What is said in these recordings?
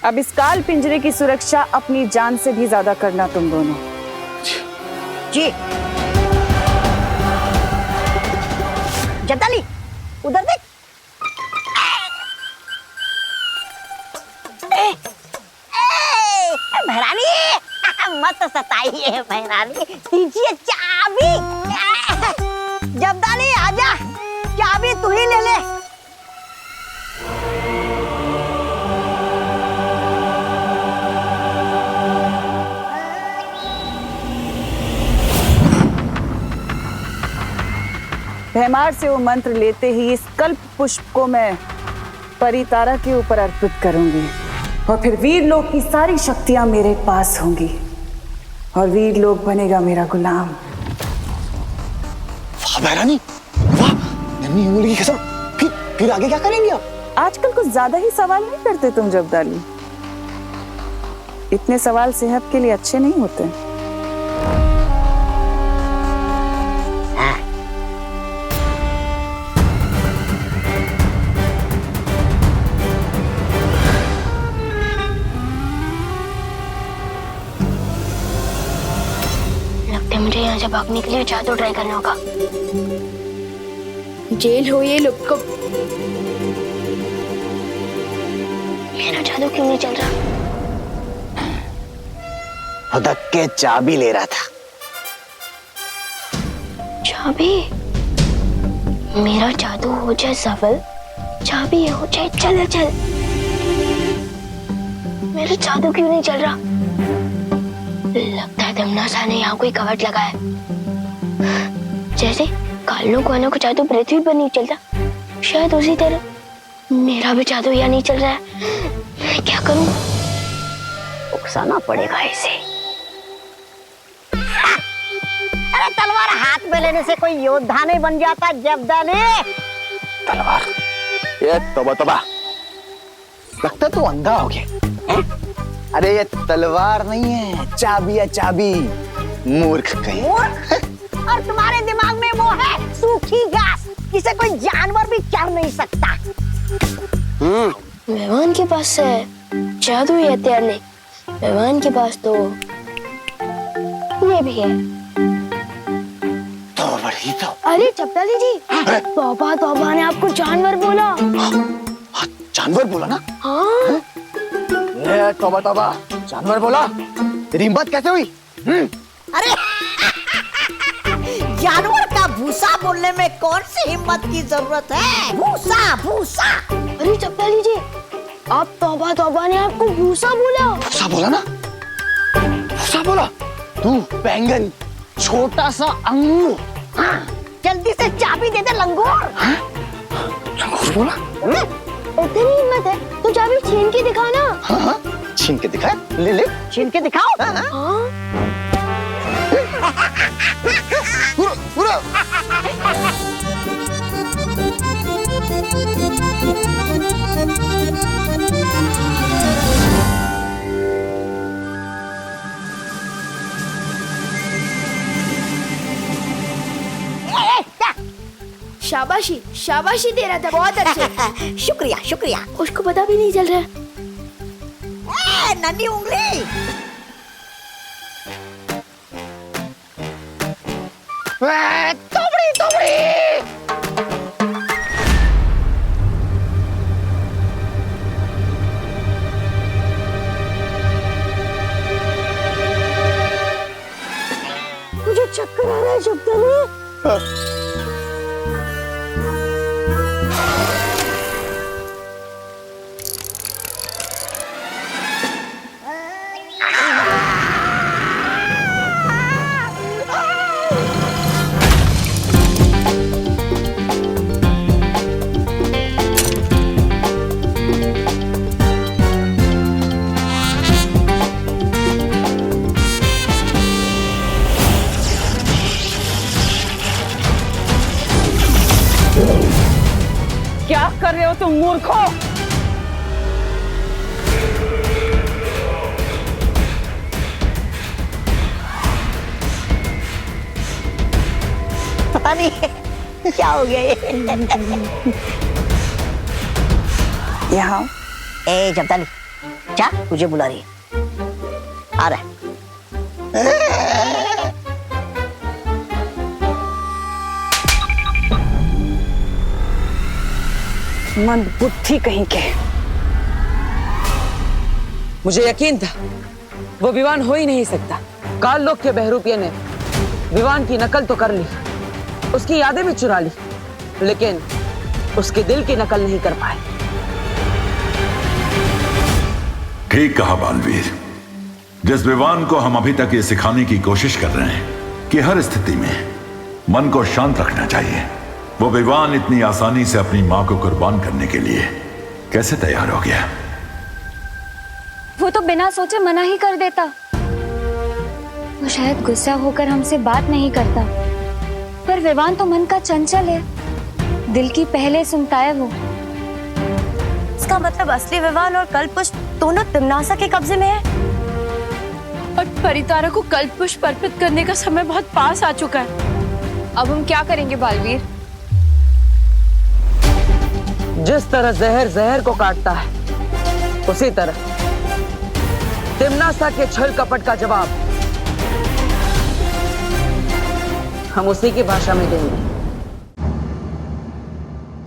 अब इस काल पिंजरे की सुरक्षा अपनी जान से भी ज्यादा करना तुम दोनों। जी। जब्दाली, उधर देख। महारानी मत सताइए महारानी, दीजिए चाबी। जब्दाली आजा, चाबी तू ही ले ले। भैमार से वो मंत्र लेते ही इस कल्प पुष्प को मैं परितारा के ऊपर अर्पित करूंगी और फिर वीर लोक की सारी शक्तियां मेरे पास होंगी और वीर लोक बनेगा मेरा गुलाम। वाह महारानी, वाह। नन्ही उंगली की कसम। फिर आगे क्या करेंगे आप? आजकल कुछ ज्यादा ही सवाल नहीं करते तुम जब्दाली। इतने सवाल सेहत के लिए अच्छे नहीं होते। मुझे यहाँ से भागने के लिए जादू ट्राई करना होगा। जेल हो ये लोग को। मेरा जादू क्यों नहीं चल रहा? हुदक के चाबी ले रहा था। चाबी? मेरा जादू हो जाए सफल, चाबी हो जाए चल चल। मेरा जादू क्यों नहीं चल रहा? लगता है दमनासा ने यहाँ कोई कवच लगा है। जैसे कालों को जादू पृथ्वी पर नहीं चलता, शायद उसी तरह मेरा भी जादू यहाँ नहीं चल रहा है। मैं क्या करूं? उकसाना पड़ेगा इसे। अरे तलवार हाथ में लेने से कोई योद्धा नहीं बन जाता जब्दाली। तलवार? ये तोबा लगता तू अंधा हो गया। अरे ये तलवार नहीं है, चाबी है चाबी। मूर्ख कहीं। और तुम्हारे दिमाग में वो है सूखी घास, जिसे कोई जानवर भी चढ़ नहीं सकता। मेहमान के पास है जादू ही हथियार नहीं, मेहमान के पास तो ये भी है। तो बड़ी तो। अरे जब्दाली जी, तौबा ने आपको जानवर बोला। हाँ, जानवर बोला ना? हाँ। ये तौबा जानवर बोला? तेरी हिम्मत कैसे हुई? अरे जानवर का भूसा बोलने में कौन सी हिम्मत की जरूरत है? भूसा भूसा। अरे जब्दाली जी, आप तौबा ने आपको भूसा बोला। भूसा बोला ना? भूसा बोला? तू बैंगन, छोटा सा अंगूर। हाँ, जल्दी से चाबी दे दे लंगूर। लंगूर बोला? इतनी हिम्मत है तो चाबी छीन के दिखा ना। हाँ, छीन के दिखा। ले छीन के दिखाओ। हाँ। पूरा। शाबाशी शाबाशी दे रहा था, बहुत अच्छे। शुक्रिया शुक्रिया। उसको पता भी नहीं चल रहा। नन्ही उंगली। तोबड़ी। मुझे चक्कर आ रहा है जब्दाली। क्या कर रहे हो तुम मूर्खों? पता नहीं क्या हो गया ये। यहाँ ए जब्दाली, अच्छा तुझे बुला रही है, आ रहा है। मंद बुद्धि कहीं के। मुझे यकीन था वो विवान हो ही नहीं सकता। काल लोक के बहरूपिये ने विवान की नकल तो कर ली, उसकी यादें भी चुरा ली, लेकिन उसके दिल की नकल नहीं कर पाए। ठीक कहा बालवीर। जिस विवान को हम अभी तक ये सिखाने की कोशिश कर रहे हैं कि हर स्थिति में मन को शांत रखना चाहिए, वो विवान इतनी आसानी से अपनी मां को कुर्बान करने के लिए कैसे तैयार हो गया? वो तो बिना सोचे मना ही कर देता। वो शायद गुस्सा होकर हमसे बात नहीं करता, पर विवान तो मन का चंचल है, दिल की पहले सुनता है वो। इसका मतलब असली विवान और कल्पपुष्प दोनों तिम्नासा के कब्जे में है। और परितारा को कल्पपुष्प अर्पित करने का समय बहुत पास आ चुका है। अब हम क्या करेंगे बालवीर? जिस तरह जहर जहर को काटता है, उसी तरह तिम्नासा के छल कपट का जवाब हम उसी की भाषा में देंगे।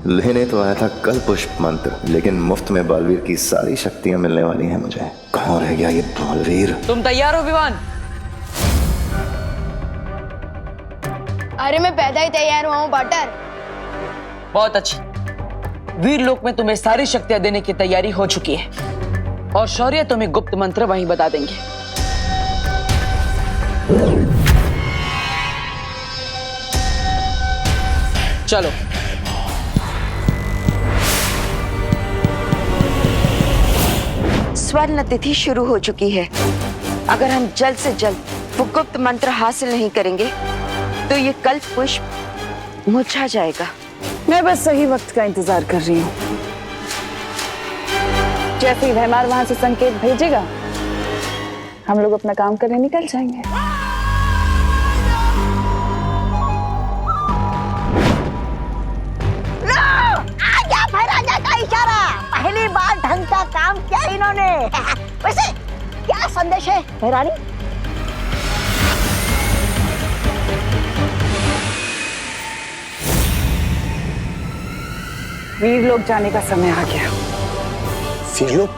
लेने तो आया था कल्पपुष्प मंत्र, लेकिन मुफ्त में बालवीर की सारी शक्तियां मिलने वाली हैं मुझे। कहाँ रह गया ये बालवीर? तुम तैयार हो विवान? अरे मैं पैदा ही तैयार हुआ हूँ बटर। बहुत अच्छी। वीर लोक में तुम्हें सारी शक्तियां देने की तैयारी हो चुकी है, और शौर्य तुम्हें गुप्त मंत्र वहीं बता देंगे। चलो। स्वर्ण तिथि शुरू हो चुकी है। अगर हम जल्द से जल्द वो गुप्त मंत्र हासिल नहीं करेंगे तो ये कल्पपुष्प मुरझा जाएगा। मैं बस सही वक्त का इंतजार कर रही हूँ। जैसे ही भैमार वहां से संकेत भेजेगा, हम लोग अपना काम करने निकल जाएंगे। आ गया भैराजा का इशारा। पहली बार ढंग का काम किया इन्होंने। वैसे क्या संदेश है भैरानी? वीर लोग जाने का समय आ गया। वीर लोग?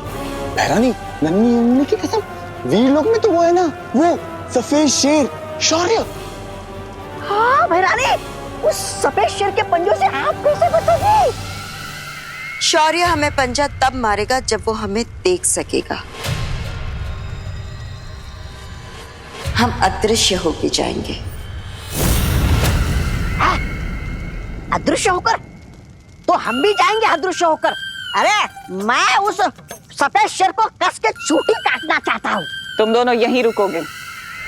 भैरानी, नन्ही उम्मी की कसम, वीर लोग में तो वो है ना, वो सफेद शेर शौर्य। हाँ भैरानी, उस सफेद शेर के पंजों से आप कैसे बचोगी? शौर्य हमें पंजा तब मारेगा जब वो हमें देख सकेगा। हम अदृश्य होके जाएंगे। अदृश्य होकर? तो हम भी जाएंगे अदृश्य होकर। अरे मैं उस सफेद शेर को कस के चूटी काटना चाहता हूँ। तुम दोनों यहीं रुकोगे,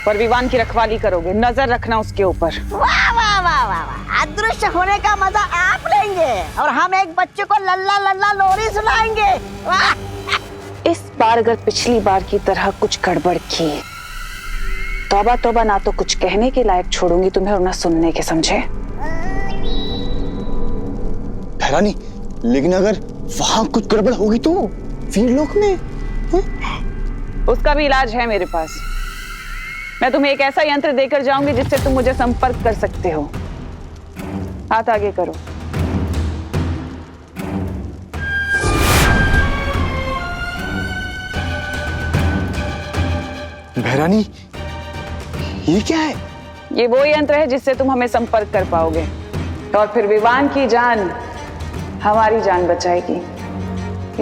पर विवान की रखवाली करोगे, नजर रखना उसके ऊपर। वाह वाह वाह वाह वाह, अदृश्य होने का मजा आप लेंगे और हम एक बच्चे को लल्ला लल्ला लोरी सुनाएंगे। वाह! इस बार अगर पिछली बार की तरह कुछ गड़बड़ की, तौबा तौबा, ना तो कुछ कहने के लायक छोड़ूंगी तुम्हें और ना सुनने के, समझे? भैरानी, लेकिन अगर वहां कुछ गड़बड़ होगी तो वीर लोक में? उसका भी इलाज है मेरे पास। मैं तुम्हें एक ऐसा यंत्र देकर जाऊंगी जिससे तुम मुझे संपर्क कर सकते हो। हाथ आगे करो। भैरानी, ये क्या है? ये वो यंत्र है जिससे तुम हमें संपर्क कर पाओगे, और फिर विवान की जान हमारी जान बचाएगी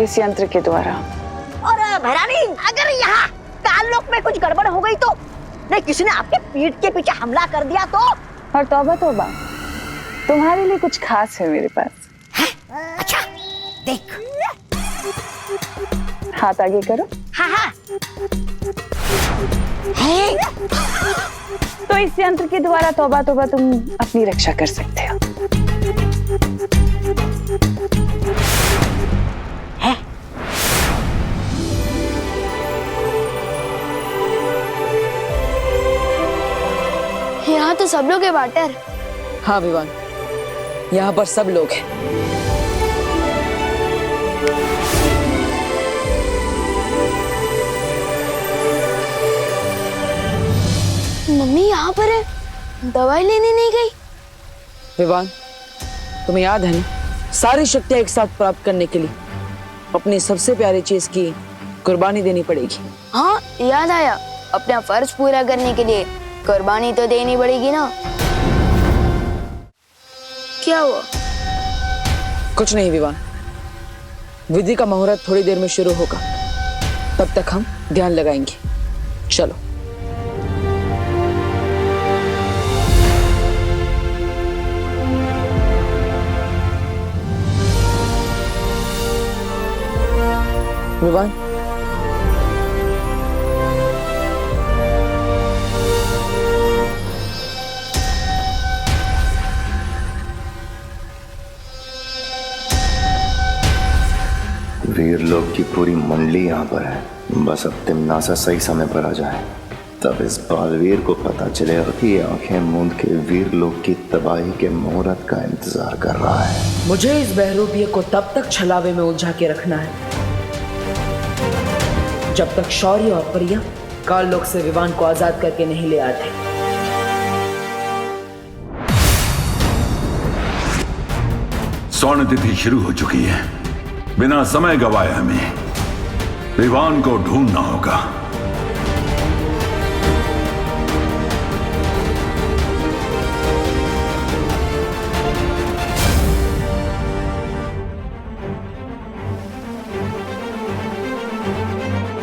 इस यंत्र के द्वारा। और भैरानी, अगर यहाँ काललोक में कुछ गड़बड़ हो गई तो? नहीं, किसी ने आपके पीठ के पीछे हमला कर दिया तो? और तौबा तौबा, तुम्हारे लिए कुछ खास है मेरे पास। अच्छा, देख। हाथ आगे करो। हाँ हाँ। तो इस यंत्र के द्वारा तौबा तौबा तुम अपनी रक्षा कर सकते हो। यहाँ तो सब लोग हैं बाटर। हाँ विवान, यहाँ पर सब लोग हैं। यहाँ पर है, दवाई लेने नहीं गई। विवान, तुम्हें याद है ना, सारी शक्तियां एक साथ प्राप्त करने के लिए अपनी सबसे प्यारी चीज की कुर्बानी देनी पड़ेगी। हाँ याद आया, अपना फर्ज पूरा करने के लिए कुर्बानी तो देनी पड़ेगी ना। क्या हुआ? कुछ नहीं विवान, विधि का मुहूर्त थोड़ी देर में शुरू होगा, तब तक हम ध्यान लगाएंगे। चलो। विवान, वीर लोग की पूरी मंडली यहाँ पर है, बस अब तिमनासा सही समय पर आ जाए, तब इस बालवीर को पता चलेगा कि ये आंखें मूंद के वीर लोग की तबाही के मुहूर्त का इंतजार कर रहा है। मुझे इस बहरूपिये को तब तक छलावे में उलझा के रखना है जब तक शौर्य और प्रिया काल लोक से विवान को आजाद करके नहीं ले आते। स्वर्ण तिथि शुरू हो चुकी है, बिना समय गवाए हमें विवान को ढूंढना होगा।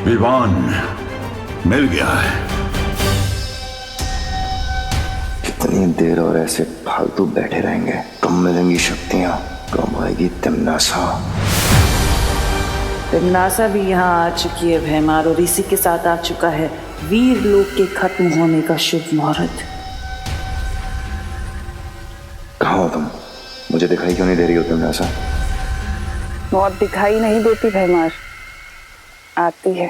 विवान मिल गया है। कितनी देर और ऐसे फालतू बैठे रहेंगे? कम मिलेंगी शक्तियां, कम आएगी तिमनासा। तिमनासा भी यहाँ आ चुकी है भैमार, और इसी के साथ आ चुका है वीर लोक के खत्म होने का शुभ मुहूर्त। कहाँ हो तुम? मुझे दिखाई क्यों नहीं दे रही हो तिमनासा? मौत दिखाई नहीं देती भैमार, आती है।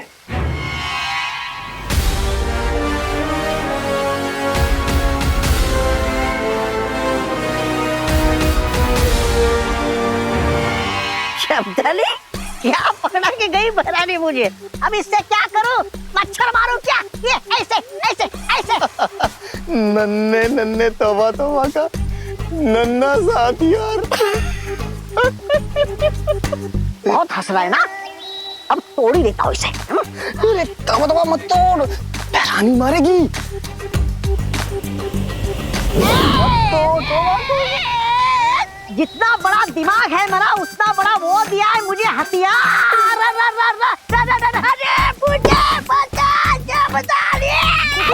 शब्दाली, क्या पकड़ा के गई बहरानी मुझे? अब इससे क्या करूं? मच्छर मारूं क्या? ये ऐसे ऐसे ऐसे। नन्हे नन्हे तौबा तौबा का नन्हा साथ यार। बहुत हंस रहा है ना, अब तोड़ ही देता हूँ इसे। अरे तौबा तौबा मत तोड़, बहरानी मारेगी। जितना बड़ा दिमाग है मेरा, उतना बड़ा वो दिया है मुझे हथियार।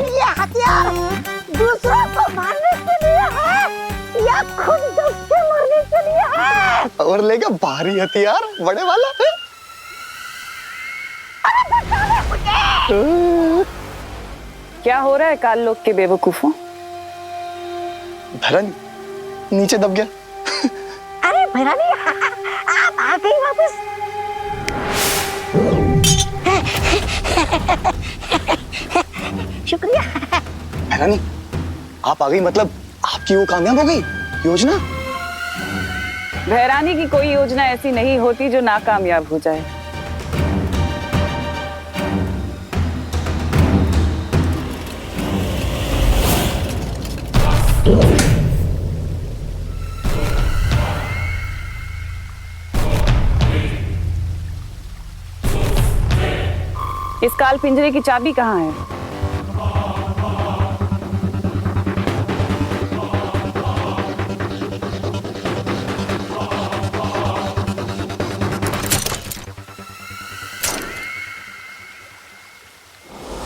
ये हथियार दूसरों को मारने के लिए है या खुद दब के मरने के लिए है? और लेगा भारी हथियार बड़े वाला है। अरे बचा ले मुझे। क्या हो रहा है काल लोक के बेवकूफों? भरन नीचे दब गया। अरे भैरानी, आप आ गई वापस। शुक्रिया। भैरानी, आप आ गई मतलब आपकी वो कामयाब हो गई योजना? भैरानी की कोई योजना ऐसी नहीं होती जो नाकामयाब हो जाए। इस काल पिंजरे की चाबी कहाँ है?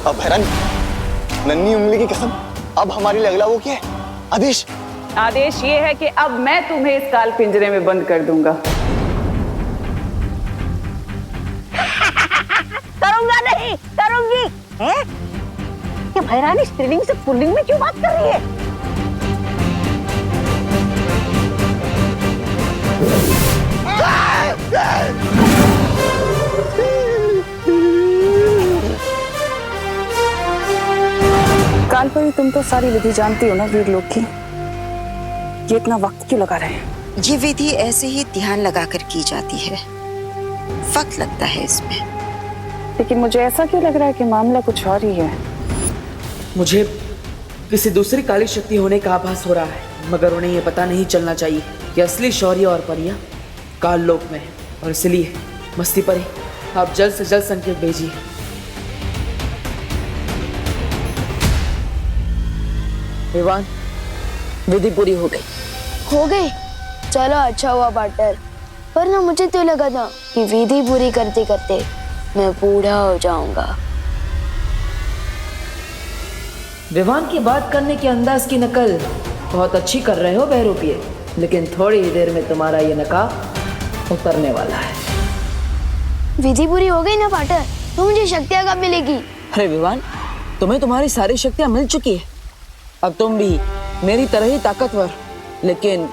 अब भैरानी, नन्ही उंगली की कसम, अब हमारे लिए अगला वो क्या है? आदेश। आदेश ये है कि अब मैं तुम्हें इस काल पिंजरे में बंद कर दूंगा। करूंगा नहीं, करूंगी। हैं? ये भैरानी स्त्रीलिंग से पुल्लिंग में क्यों बात कर रही है? कालपरी, तुम तो सारी विधि जानती हो ना वीर लोग की, ये इतना वक्त क्यों लगा रहे हैं? ये विधि ऐसे ही ध्यान लगाकर की जाती है, वक्त लगता है इसमें। लेकिन मुझे ऐसा क्यों लग रहा है कि मामला कुछ और ही है? मुझे किसी दूसरी काली शक्ति होने का आभास हो रहा है, मगर उन्हें यह पता नहीं चलना चाहिए कि असली शौर्य और परियां काल लोक में है। और इसलिए मस्ती परी, आप जल्द से जल्द संकेत भेजिए। विवान, विधि पूरी हो गई। हो गई? चलो अच्छा हुआ पार्टनर, पर ना मुझे तो लगा था कि विधि पूरी करते करते मैं बूढ़ा हो जाऊंगा। विवान की बात करने के अंदाज की नकल बहुत अच्छी कर रहे हो बहरूपिये, लेकिन थोड़ी ही देर में तुम्हारा ये नकाब उतरने वाला है। विधि पूरी हो गई ना पार्टनर, तो मुझे शक्तियाँ कब मिलेगी? अरे विवान, तुम्हें तुम्हारी सारी शक्तियां मिल चुकी है। अब तुम भी मेरी तरह ही ताकतवर, लेकिन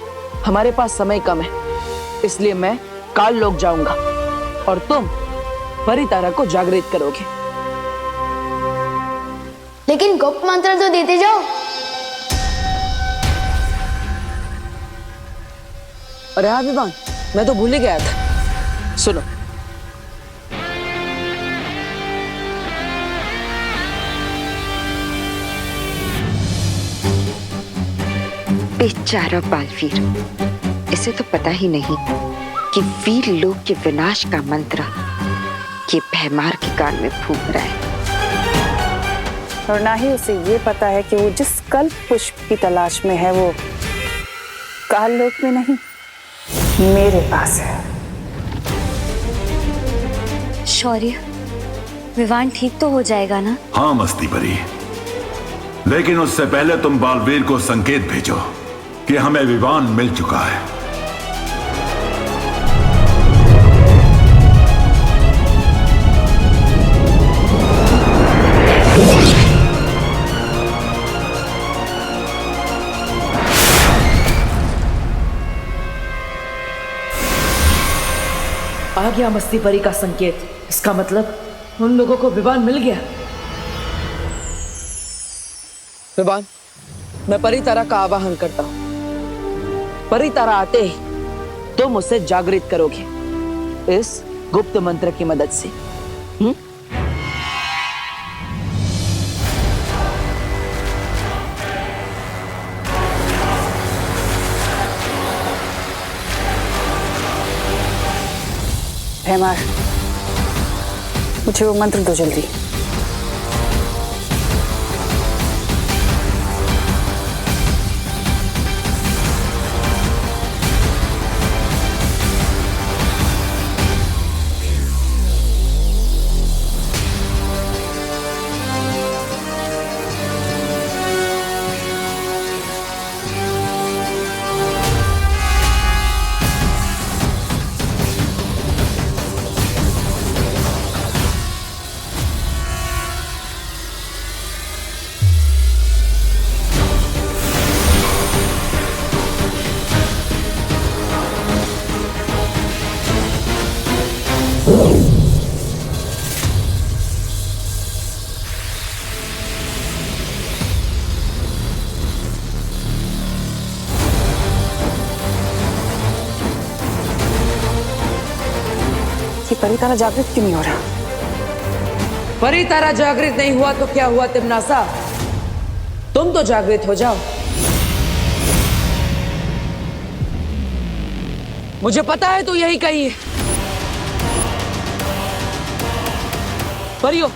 हमारे पास समय कम है, इसलिए मैं काल लोक जाऊंगा और तुम परितारा को जागृत करोगे। लेकिन गुप्त मंत्र तो देते जाओ। अरे हाँ विवान, मैं तो भूल ही गया था। सुनो, बेचारा बालवीर, इसे तो पता ही नहीं कि वीर लोक के विनाश का मंत्र ये भैमार के कान में फूंक रहा है। और ना ही उसे ये पता है कि वो जिस कल्प पुष्प की तलाश में है वो काल लोक में नहीं, मेरे पास है। शौर्य, विवान ठीक तो हो जाएगा ना? हाँ मस्ती परी, लेकिन उससे पहले तुम बालवीर को संकेत भेजो कि हमें विवान मिल चुका है। आ गया मस्ती परी का संकेत। इसका मतलब उन लोगों को विवान मिल गया। विवान, मैं परितारा का आवाहन करता हूं। परितारा आते ही तुम उसे जागृत करोगे इस गुप्त मंत्र की मदद से। भैमार, मुझे वो मंत्र दो जल्दी। परितारा जागृत क्यों नहीं हो रहा? परितारा जागृत नहीं हुआ तो क्या हुआ तिमनासा, तुम तो जागृत हो जाओ। मुझे पता है तू यही कही है। परियो,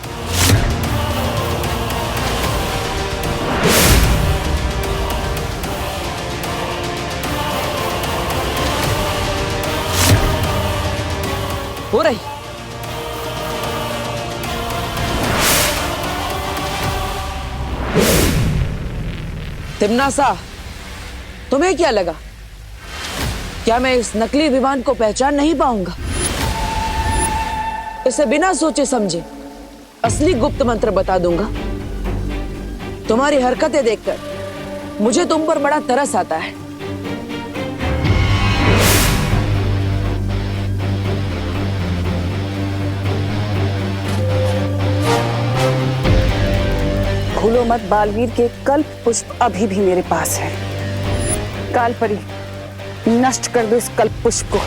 हो रही। तिमनासा, तुम्हें क्या लगा, क्या मैं इस नकली विमान को पहचान नहीं पाऊंगा? इसे बिना सोचे समझे असली गुप्त मंत्र बता दूंगा। तुम्हारी हरकतें देखकर मुझे तुम पर बड़ा तरस आता है। भूलो मत, बालवीर के कल्प पुष्प अभी भी मेरे पास है। काल परी, नष्ट कर दो इस कल्प पुष्प को।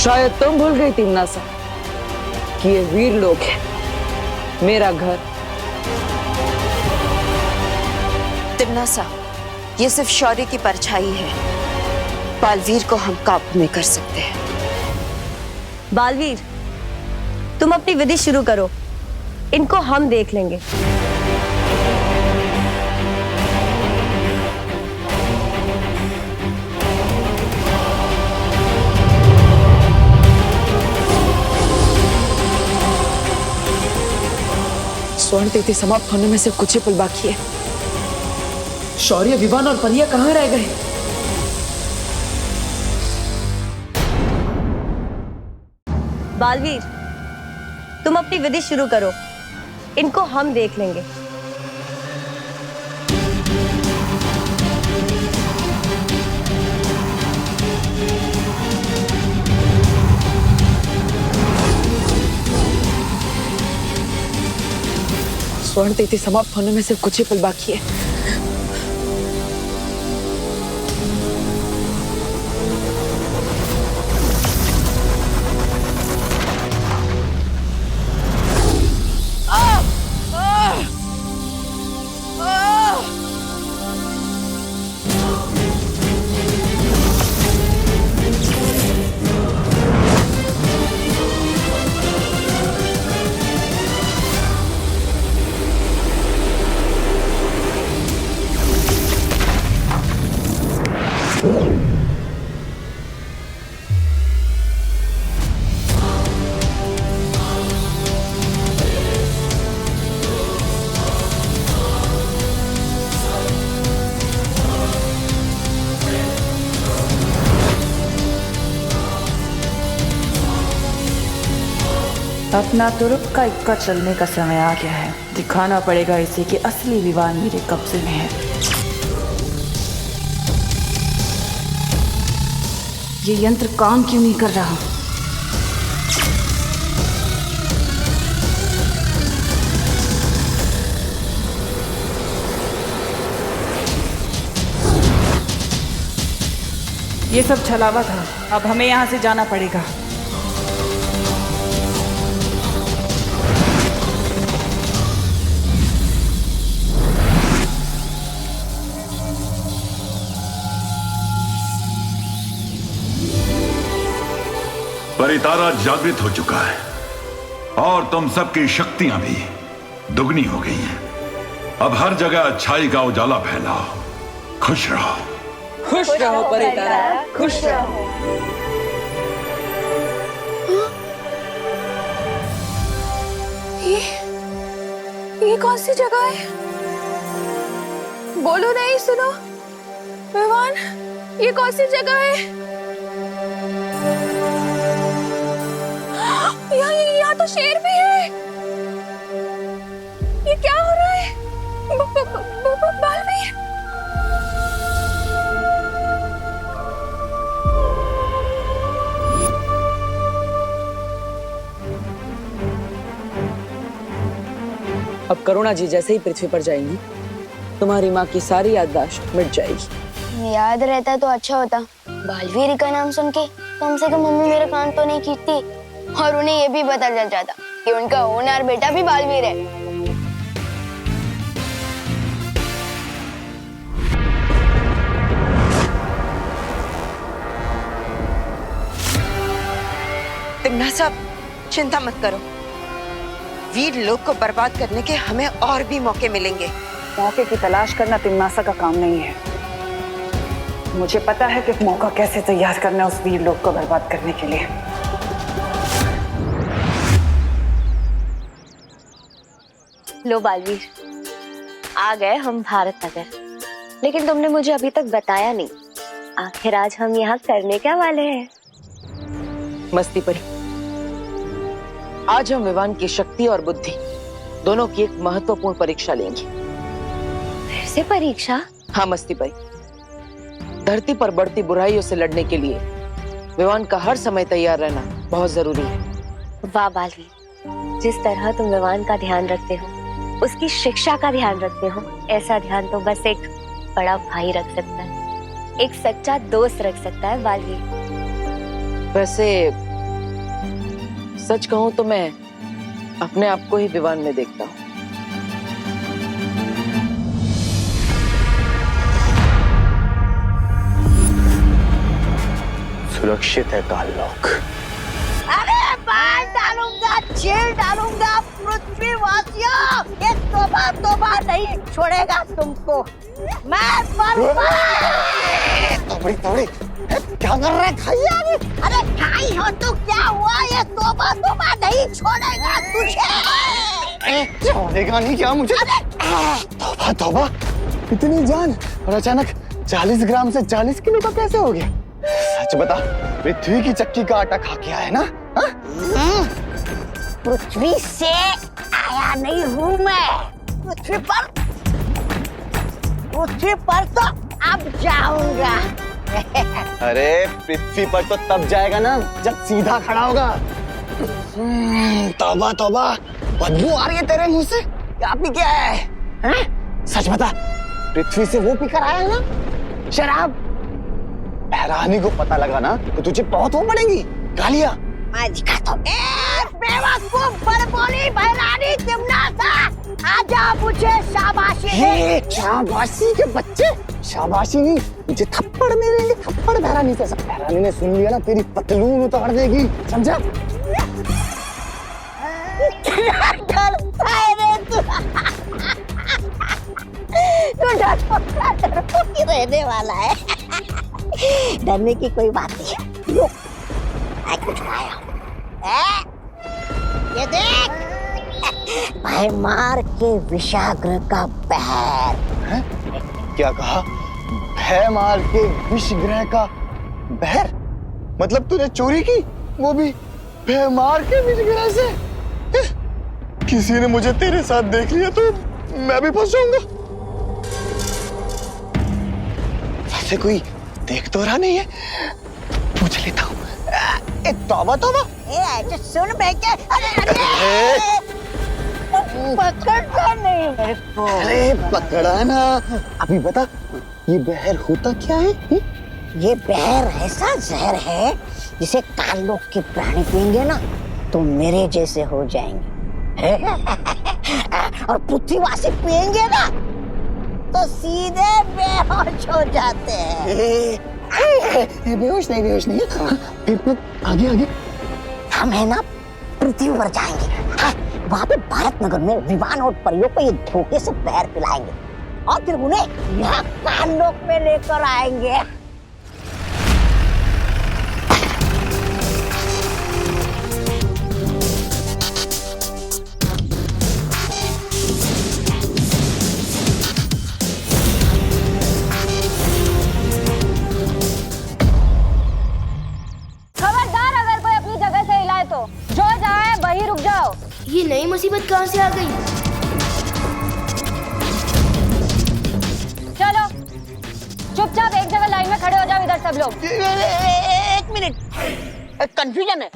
शायद तुम भूल गई तिम्नासा कि ये वीर लोग है, मेरा घर। तिम्नासा, ये सिर्फ शौर्य की परछाई है। बालवीर को हम काबू में कर सकते हैं। बालवीर, तुम अपनी विधि शुरू करो, इनको हम देख लेंगे। स्वर्ण तिथि समाप्त होने में सिर्फ कुछ ही पल बाकी है। शौर्य, विवान और परिया कहाँ रह गए? बालवीर, तुम अपनी विधि शुरू करो, इनको हम देख लेंगे। स्वर्ण तिथि समाप्त होने में सिर्फ कुछ ही पल बाकी है। अपना तुरुप का इक्का चलने का समय आ गया है। दिखाना पड़ेगा इसे कि असली विवान मेरे कब्जे में है। ये यंत्र काम क्यों नहीं कर रहा? ये सब छलावा था, अब हमें यहाँ से जाना पड़ेगा। परितारा जागृत हो चुका है और तुम सबकी शक्तियां भी दुगनी हो गई हैं। अब हर जगह अच्छाई का उजाला फैलाओ। खुश रहो। खुश रहो परितारा, खुश रहो। ये कौन सी जगह है? बोलो नहीं, सुनो विवान, ये कौन सी जगह है? यहाँ तो शेर भी है। ये क्या हो रहा है? बालवीर, अब करुणा जी जैसे ही पृथ्वी पर जाएंगी, तुम्हारी माँ की सारी याददाश्त मिट जाएगी। याद रहता तो अच्छा होता। बालवीर का नाम सुन के कम से कम मम्मी मेरा कान तो नहीं खींचती और उन्हें ये भी पता चल जाता कि उनका होनहार बेटा भी बालवीर है। तिम्नासा, चिंता मत करो। वीर लोग को बर्बाद करने के हमें और भी मौके मिलेंगे। मौके की तलाश करना तिम्नासा का काम नहीं है। मुझे पता है कि मौका कैसे तैयार करना उस वीर लोग को बर्बाद करने के लिए। लो बालवीर, आ गए हम भारत नगर। लेकिन तुमने मुझे अभी तक बताया नहीं, आखिर आज हम यहाँ करने क्या वाले हैं? मस्ती परी, आज हम विवान की शक्ति और बुद्धि दोनों की एक महत्वपूर्ण परीक्षा लेंगे। फिर से परीक्षा? हाँ मस्ती परी, धरती पर बढ़ती बुराइयों से लड़ने के लिए विवान का हर समय तैयार रहना बहुत जरूरी है। वाह बालवीर, जिस तरह तुम विवान का ध्यान रखते हो, उसकी शिक्षा का ध्यान रखते हो, ऐसा ध्यान तो बस एक बड़ा भाई रख सकता है, एक सच्चा दोस्त रख सकता है बालवीर। वैसे सच कहूं तो मैं अपने आप को ही विवान में देखता हूँ। सुरक्षित है काललोक। अरे मार डालूंगा, जेल डालूंगा पृथ्वीवासियों। ये तोबा तोबा नहीं छोड़ेगा तुमको। मैं तोबड़ी तोबड़ी क्या कर रहा है खैया? अरे खाई हो तो क्या हुआ? ये तोबा तोबा नहीं छोड़ेगा तुझे। छोड़ेगा नहीं क्या मुझे? तोबा तोबा, इतनी जान और अचानक 40 ग्राम से 40 किलो का कैसे हो गया? सच बता, पृथ्वी की चक्की का आटा खा के आया ना? पृथ्वी से आया नहीं हूँ मैं। पृथ्वी पर तो अब जाऊंगा। अरे पृथ्वी पर तो तब जाएगा ना जब सीधा खड़ा होगा। तौबा तौबा, बदबू आ रही है तेरे मुंह से। क्या पी के आया है? सच बता, पृथ्वी से वो पीकर आया है ना शराब? बहरानी को पता लगा ना तो तुझे बहुत वो पड़ेगी गालियां। मैं दिखाता हूँ। बेवकूफ बड़बोली बहरानी तिमना था। आजा मुझे शाबाशी दे। शाबाशी के बच्चे, शाबाशी नहीं, मुझे थप्पड़ मेरे थप्पड़ बहरानी से। बहरानी ने सुन लिया ना तेरी पतलून उतार देगी, समझा? तू रहने वाला है। डरने की कोई बात नहीं है। रुक, मैं कुछ खाया। ये देख, भयमार के विषाग्र का बहर। क्या कहा? भयमार के विषग्रह का बहर? मतलब तूने चोरी की, वो भी भयमार के विषग्रह से? किसी ने मुझे तेरे साथ देख लिया तो मैं भी फंस जाऊंगा। वैसे कोई देख तो रहा नहीं है, पूछ लेता हूँ। तौबा तौबा, सुन बेटे। अरे पकड़ता नहीं मेरे को। अरे पकड़ा ना। अभी बता, ये बहर होता क्या है? ये बहर ऐसा जहर है जिसे काललोक के प्राणी पिएंगे ना तो मेरे जैसे हो जाएंगे। और पृथ्वीवासी पिएंगे ना तो सीधे बेहोश हो जाते हैं। बेहोश नहीं। फिर आगे आगे हम है ना पृथ्वी पर जाएंगे। वहाँ पे भारत नगर में विमान और परियों को ये धोखे से पैर पिलाएंगे और फिर उन्हें यहाँ काललोक में लेकर आएंगे। जो जाए वही रुक जाओ। ये नई मुसीबत कहाँ से आ गई? चलो चुपचाप एक जगह लाइन में खड़े हो जाओ। इधर सब लोग। एक मिनट, कंफ्यूजन है।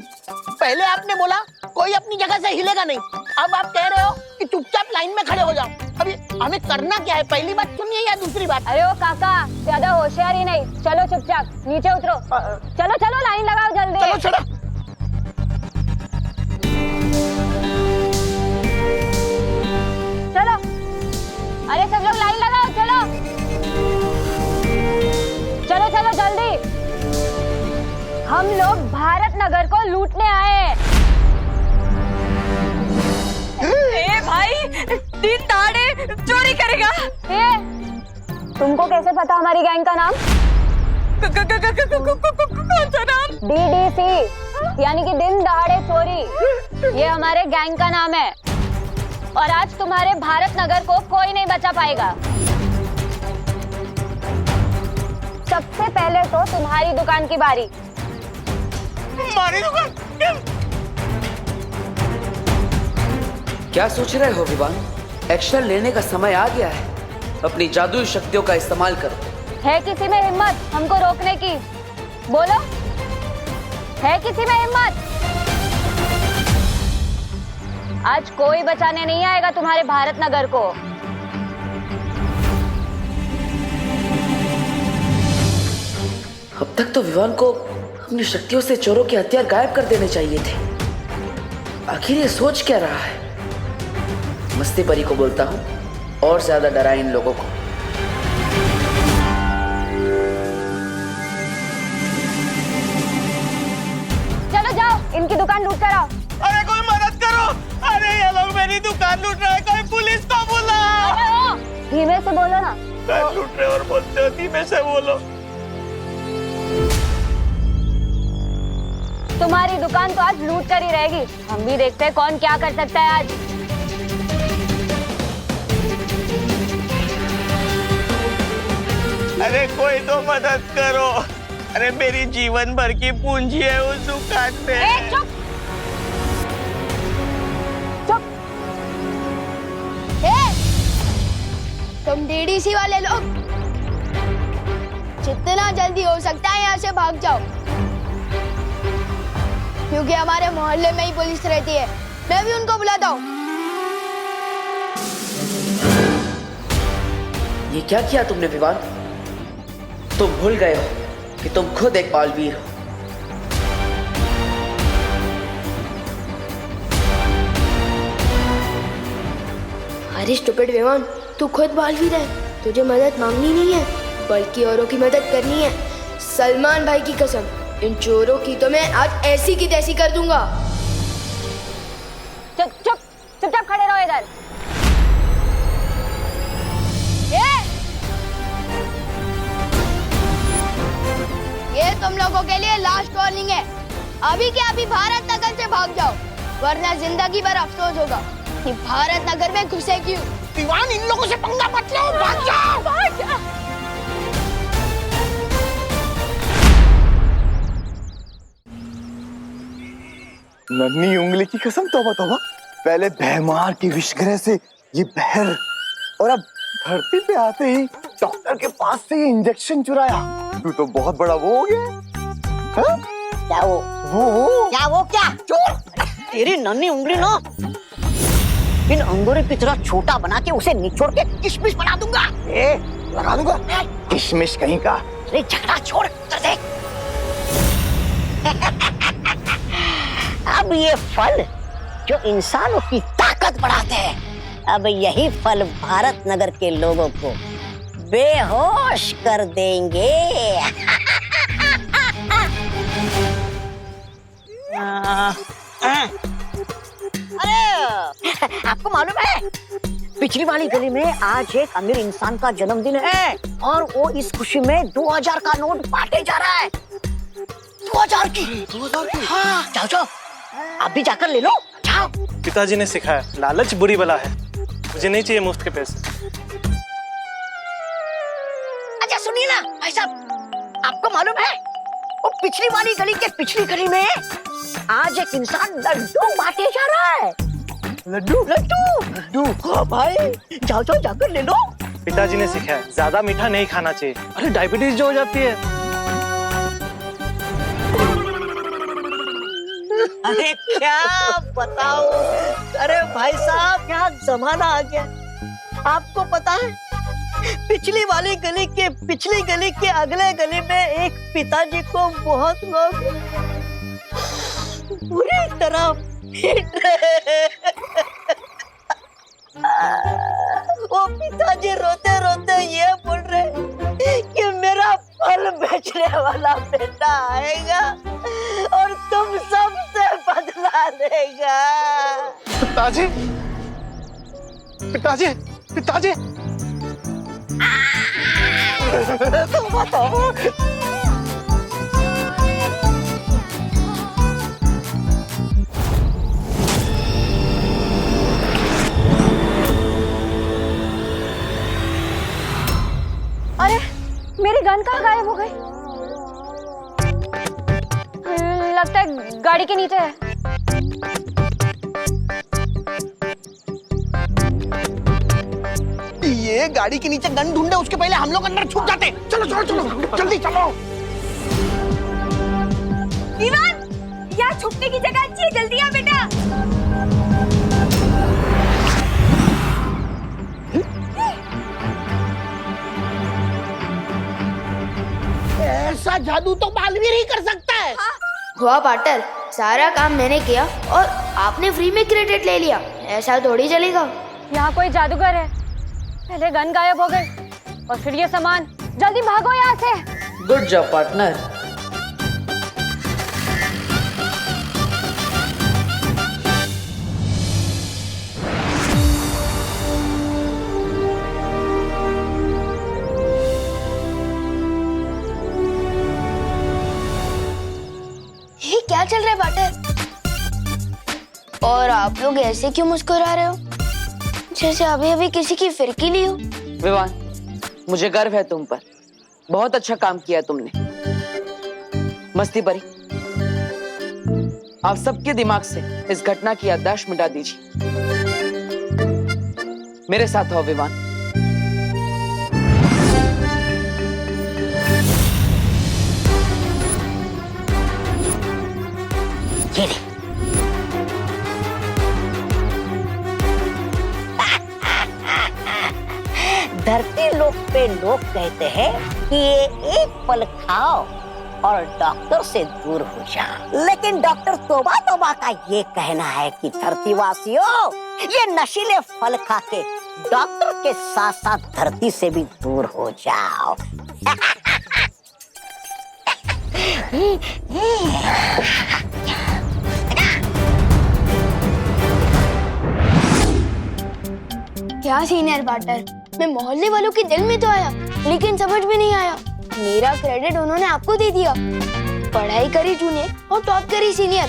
पहले आपने बोला कोई अपनी जगह से हिलेगा नहीं, अब आप कह रहे हो कि चुपचाप लाइन में खड़े हो जाओ। अभी हमें करना क्या है? पहली बात सुनिए या दूसरी बात? अरे ओ काका, ज्यादा होशियारी नहीं। चलो चुपचाप नीचे उतरो। चलो चलो लाइन लगाओ जल्दी। चलो चलो। चलो, अरे सब लोग लाइन लगाओ। चलो चलो चलो जल्दी। हम लोग भारत नगर को लूटने आए। ए भाई, दिन दहाड़े चोरी करेगा। तुमको कैसे पता हमारी गैंग का नाम? कौन सा नाम? DDC यानी कि दिन दहाड़े चोरी। ये हमारे गैंग का नाम है और आज तुम्हारे भारत नगर को कोई नहीं बचा पाएगा। सबसे पहले तो तुम्हारी दुकान की बारी। हमारी दुकान? क्या सोच रहे हो विवान? एक्शन लेने का समय आ गया है। अपनी जादुई शक्तियों का इस्तेमाल करो। है किसी में हिम्मत हमको रोकने की? बोलो, है किसी में हिम्मत? आज कोई बचाने नहीं आएगा तुम्हारे भारत नगर को। अब तक तो विवान को अपनी शक्तियों से चोरों के हथियार गायब कर देने चाहिए थे, आखिर ये सोच क्या रहा है? मस्ती परी को बोलता हूँ और ज्यादा डराए इन लोगों को। चलो जाओ, इनकी दुकान लूट कर आओ। अरे कोई मदद करो, अरे ये लोग मेरी दुकान लूट रहे हैं, कोई पुलिस को बुलाओ। धीमे से बोलो ना। लूट रहे और बोलते हो धीमे से बोलो। तुम्हारी दुकान तो आज लूट कर ही रहेगी। हम भी देखते हैं कौन क्या कर सकता है आज। अरे कोई तो मदद करो, अरे मेरी जीवन भर की पूंजी है उस दुकान में। चुप चुप। तुम डीडीसी वाले लोग जितना जल्दी हो सकता है यहाँ से भाग जाओ, क्योंकि हमारे मोहल्ले में ही पुलिस रहती है। मैं भी उनको बुलाता हूँ। ये क्या किया तुमने विवान? तुम भूल गए हो कि तुम खुद एक बालवीर हो। अरे स्टूपिड विवान, तू खुद बालवीर है। तुझे मदद मांगनी नहीं है, बल्कि औरों की मदद करनी है। सलमान भाई की कसम, इन चोरों की तो मैं आज ऐसी की तैसी कर दूंगा। चुप चुप चुपचाप खड़े रहो इधर। ये तुम लोगों के लिए लास्ट वार्निंग है। अभी के अभी भारत नगर से भाग जाओ, वरना जिंदगी भर अफसोस होगा कि भारत नगर में घुसे क्यों। दीवान, इन लोगों से पंगा मत लो, भाग जाओ। भाग जाओ। नन्ही उंगली की कसम, तौबा तौबा। पहले भैमार की विषग्रह से ये बहर, और अब धरती पे आते ही डॉक्टर के पास से ये इंजेक्शन चुराया। तू तो बहुत बड़ा वो हो गया। हाँ? क्या वो क्या चोर? तेरी नन्ही उंगली ना इन अंगूरों की तरह छोटा बना के उसे निचोड़ के किशमिश बना दूंगा। लगा दूंगा किशमिश कहीं का। अरे झगड़ा छोड़, कर देख। अब ये फल जो इंसानों की ताकत बढ़ाते हैं, अब यही फल भारत नगर के लोगों को बेहोश कर देंगे। अरे आपको मालूम है, पिछली वाली गली में आज एक अमीर इंसान का जन्मदिन है और वो इस खुशी में 2000 का नोट बांटे जा रहा है। 2000 की। हाँ, जाओ जाओ, आप भी जाकर ले लो, जाओ। पिताजी ने सिखाया, लालच बुरी बला है। मुझे नहीं चाहिए मुफ्त के पैसे। अच्छा सुनिए ना भाई साहब, आपको मालूम है वो पिछली वाली गली के पिछली गली में आज एक इंसान लड्डू बांटे जा रहा है। लड्डू लड्डू लड्डू। हाँ भाई, जाओ जाओ जाकर ले लो। पिताजी ने सिखाया, ज्यादा मीठा नहीं खाना चाहिए, अरे डायबिटीज जो हो जाती है। अरे क्या बताओ, अरे भाई साहब क्या जमाना आ गया। आपको पता है, पिछली वाली गली के पिछली गली के अगले गली में एक पिताजी को बहुत लोग पूरी तरह पीट रहे। वो पिताजी रोते रोते ये बोल रहे कि मेरा फल बेचने वाला बेटा आएगा और तुम सबसे बदला लेगा। पिताजी, पिताजी, पिताजी। तुम बताओ। अरे मेरी गन कहाँ गायब हो गई? लगता है गाड़ी के नीचे है। ये गाड़ी के नीचे गन ढूंढे, उसके पहले हम लोग अंदर छुप जाते। चलो चलो चलो जल्दी चलो। विवान, यहाँ छुपने की जगह अच्छी है, जल्दी आ बेटा। ऐसा जादू तो बालवीर ही कर सकता है। हाँ, हुआ पार्टनर, सारा काम मैंने किया और आपने फ्री में क्रेडिट ले लिया। ऐसा थोड़ी चलेगा। यहाँ कोई जादूगर है। पहले गन गायब हो गई और फिर ये सामान। जल्दी भागो यहाँ से। Good job partner. ये क्या चल रहा है पार्टनर? और आप लोग ऐसे क्यों मुस्कुरा रहे हो, जैसे अभी अभी किसी की फिरकी ली हो? विवान, मुझे गर्व है तुम पर। बहुत अच्छा काम किया तुमने। मस्ती परी, आप सबके दिमाग से इस घटना की याददाश्त मिटा दीजिए। मेरे साथ आओ विवान। ये ले। धरती लोक पे लोग कहते हैं कि ये एक फल खाओ और डॉक्टर से दूर हो जाओ, लेकिन डॉक्टर तोबा तोबा का ये कहना है कि धरतीवासियों, ये नशीले फल खा के डॉक्टर के साथ साथ धरती से भी दूर हो जाओ। क्या सीनियर पार्टनर, मैं मोहल्ले वालों के दिल में तो आया, लेकिन समझ में नहीं आया। मेरा क्रेडिट उन्होंने आपको दे दिया। पढ़ाई करी जूनियर और टॉप करी सीनियर,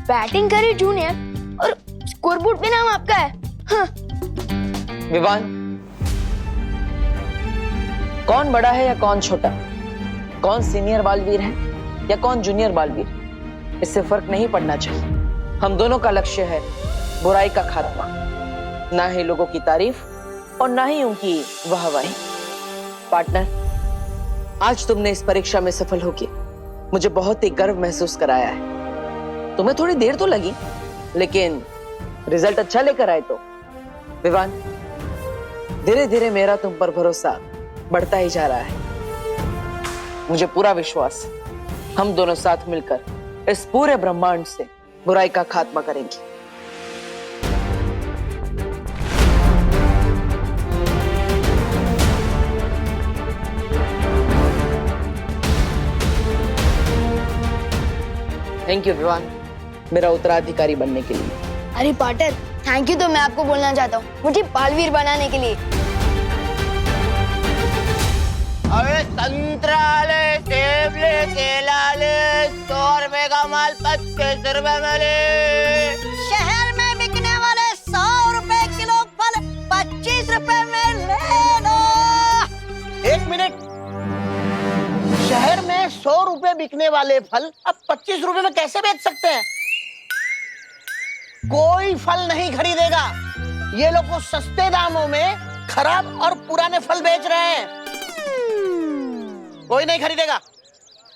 बैटिंग करी जूनियर और स्कोरबोर्ड पे नाम आपका है। हाँ। विवान, कौन बड़ा है या कौन छोटा, कौन सीनियर बालवीर है या कौन जूनियर बालवीर, इससे फर्क नहीं पड़ना चाहिए। हम दोनों का लक्ष्य है बुराई का खात्मा, ना ही लोगों की तारीफ और ना ही उनकी वाहवाही। पार्टनर, आज तुमने इस परीक्षा में सफल होके मुझे बहुत ही गर्व महसूस कराया है। तुम्हें थोड़ी देर तो लगी, लेकिन रिजल्ट अच्छा लेकर आए तो। विवान, धीरे धीरे मेरा तुम पर भरोसा बढ़ता ही जा रहा है। मुझे पूरा विश्वास है हम दोनों साथ मिलकर इस पूरे ब्रह्मांड से बुराई का खात्मा करेंगे। थैंक यू विवान, मेरा उत्तराधिकारी बनने के लिए। अरे पार्टनर, थैंक यू तो मैं आपको बोलना चाहता हूँ, मुझे बालवीर बनाने के लिए। अरे संतरा ले, सेब ले, केला ले, 100 रुपए का माल 25 रुपए में ले। शहर में बिकने वाले 100 रुपए किलो फल 25 रुपए में ले लो। 1 मिनट, शहर में 100 रुपए बिकने वाले फल अब 25 रुपए में कैसे बेच सकते हैं? कोई फल नहीं खरीदेगा। ये लोग वो सस्ते दामों में खराब और पुराने फल बेच रहे हैं। कोई नहीं खरीदेगा।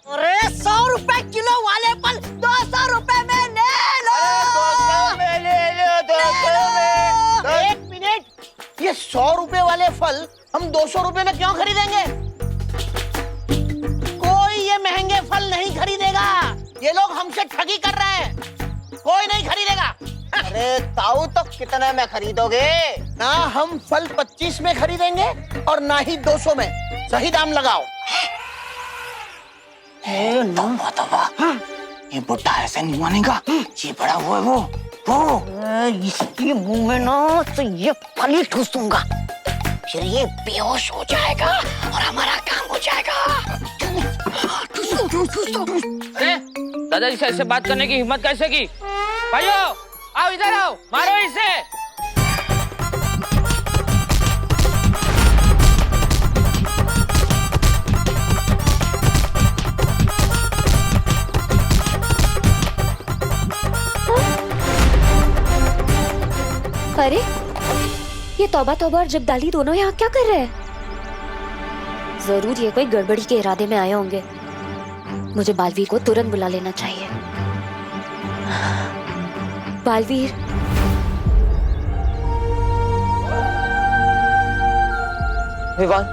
अरे 100 रुपए किलो वाले फल 200 रुपए में ले लो। 200 में ले लो, 200 में। 1 मिनट, ये 100 रुपए वाले फल हम 200 रुपए में क्यों खरीदेंगे? कोई ये महंगे फल नहीं खरीदेगा। ये लोग हमसे ठगी कर रहे हैं। कोई नहीं खरीदेगा। अरे ताऊ, तो कितने में खरीदोगे? ना हम फल 25 में खरीदेंगे और ना ही 200 में। सही दाम लगाओ। ये बुढ़ा ऐसे नहीं मानेगा। ये बड़ा वो है वो इसके मुंह में ना तो ये फल ही ठूस दूंगा, फिर ये बेहोश हो जाएगा और हमारा काम हो जाएगा। अरे दादाजी से ऐसे बात करने की हिम्मत कैसे की? भाइयों, आओ इधर आओ, मारो इसे। अरे ये तौबा तौबा और जगदाली दोनों यहाँ क्या कर रहे हैं? जरूर ये कोई गड़बड़ी के इरादे में आए होंगे। मुझे बालवीर को तुरंत बुला लेना चाहिए। बालवीर, विवान,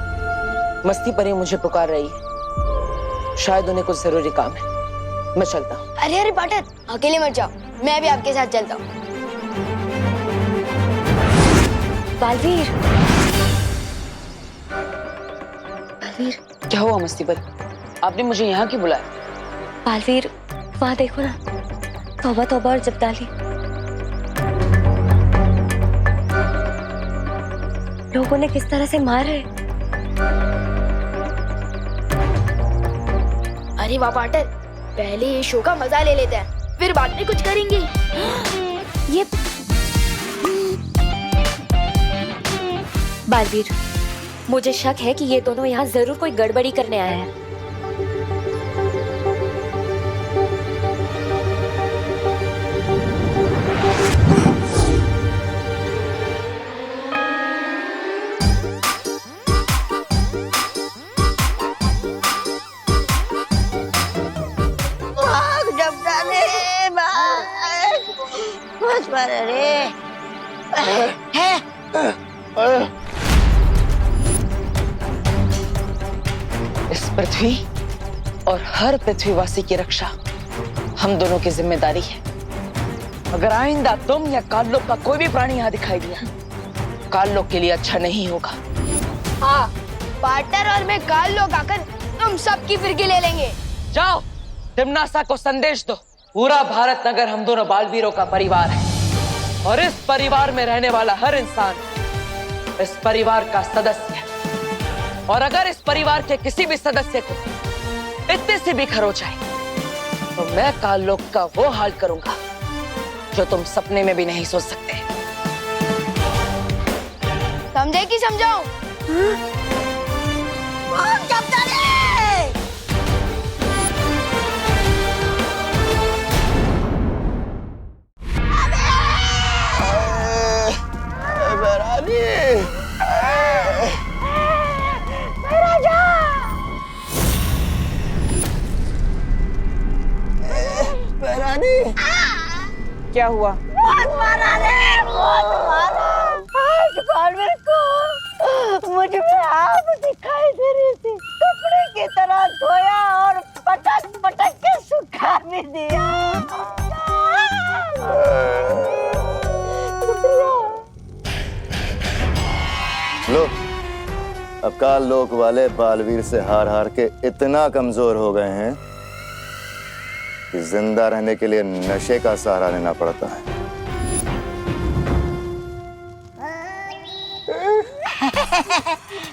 मस्ती परी मुझे पुकार रही है। शायद उन्हें कुछ जरूरी काम है। मैं चलता हूँ। अरे अरे पाटर, अकेले मत जाओ, मैं भी आपके साथ चलता हूँ। बालवीर, बालवीर, क्या हुआ मस्तीबल? आपने मुझे यहाँ क्यों बुलाया? बालवीर, वहाँ देखो ना, तौबा तौबा और जब्दाली। लोगों ने किस तरह से मारे। अरे वाह पाटर, पहले ये शो का मजा ले लेते हैं, फिर बाद में कुछ करेंगे। ये बालवीर, मुझे शक है कि ये दोनों यहाँ जरूर कोई गड़बड़ी करने आए हैं। भाग जब्दाली, भाग। बस पर रे है। इस पृथ्वी और हर पृथ्वीवासी की रक्षा हम दोनों की जिम्मेदारी है। अगर आइंदा तुम या काललोक का कोई भी प्राणी यहाँ दिखाई दिया, काललोक के लिए अच्छा नहीं होगा। हाँ, पाटर और मैं काल लोग आकर तुम सबकी फिरकी ले लेंगे। जाओ, तिम्नासा को संदेश दो, पूरा भारत नगर हम दोनों बालवीरों का परिवार है और इस परिवार में रहने वाला हर इंसान इस परिवार का सदस्य है। और अगर इस परिवार के किसी भी सदस्य को इतनी सी भी खरोच आए तो मैं काललोक का वो हाल करूंगा जो तुम सपने में भी नहीं सोच सकते। समझे कि समझाऊं? भाग जब्दाली। क्या हुआ? बहुत मारा रे, बहुत मारा। आज बालवीर को मुझ में आग दिखाई दे रही थी, कपड़े की तरह धोया और पटक पटक के सुखा भी दिया। लो, अब काललोक वाले बालवीर से हार हार के इतना कमजोर हो गए हैं कि जिंदा रहने के लिए नशे का सहारा लेना पड़ता है।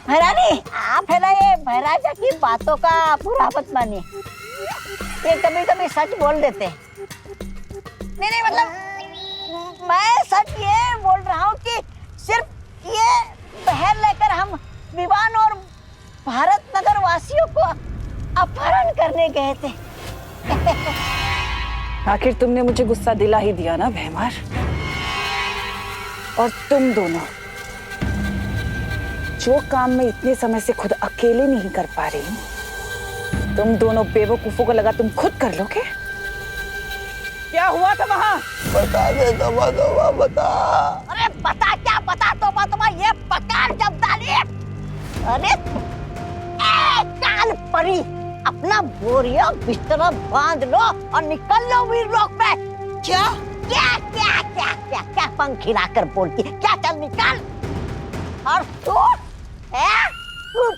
महारानी, आप है ना ये महाराजा की बातों का पूरा मत मानिए, ये कभी कभी सच बोल देते हैं। नहीं मतलब मैं सच ये बोल रहा हूँ कि सिर्फ ये पहल लेकर हम विवान और भारत नगर वासियों को अपहरण करने गए थे। आखिर तुमने मुझे गुस्सा दिला ही दिया ना भैमार। और तुम दोनों जो काम मैं इतने समय से खुद अकेले नहीं कर पा रही, तुम दोनों बेवकूफों को लगा तुम खुद कर लोगे। क्या हुआ था वहां? बता दे तोबा तोबा, बता। अरे बता क्या बता, तोबा तोबा ये पकार जब्दाली। अरे काल परी, अपना बोरिया बिस्तरा बांध लो और निकल लो वीरलोक में। क्या क्या क्या क्या क्या क्या पंख हिलाकर बोलती है? क्या, चल निकल। और तू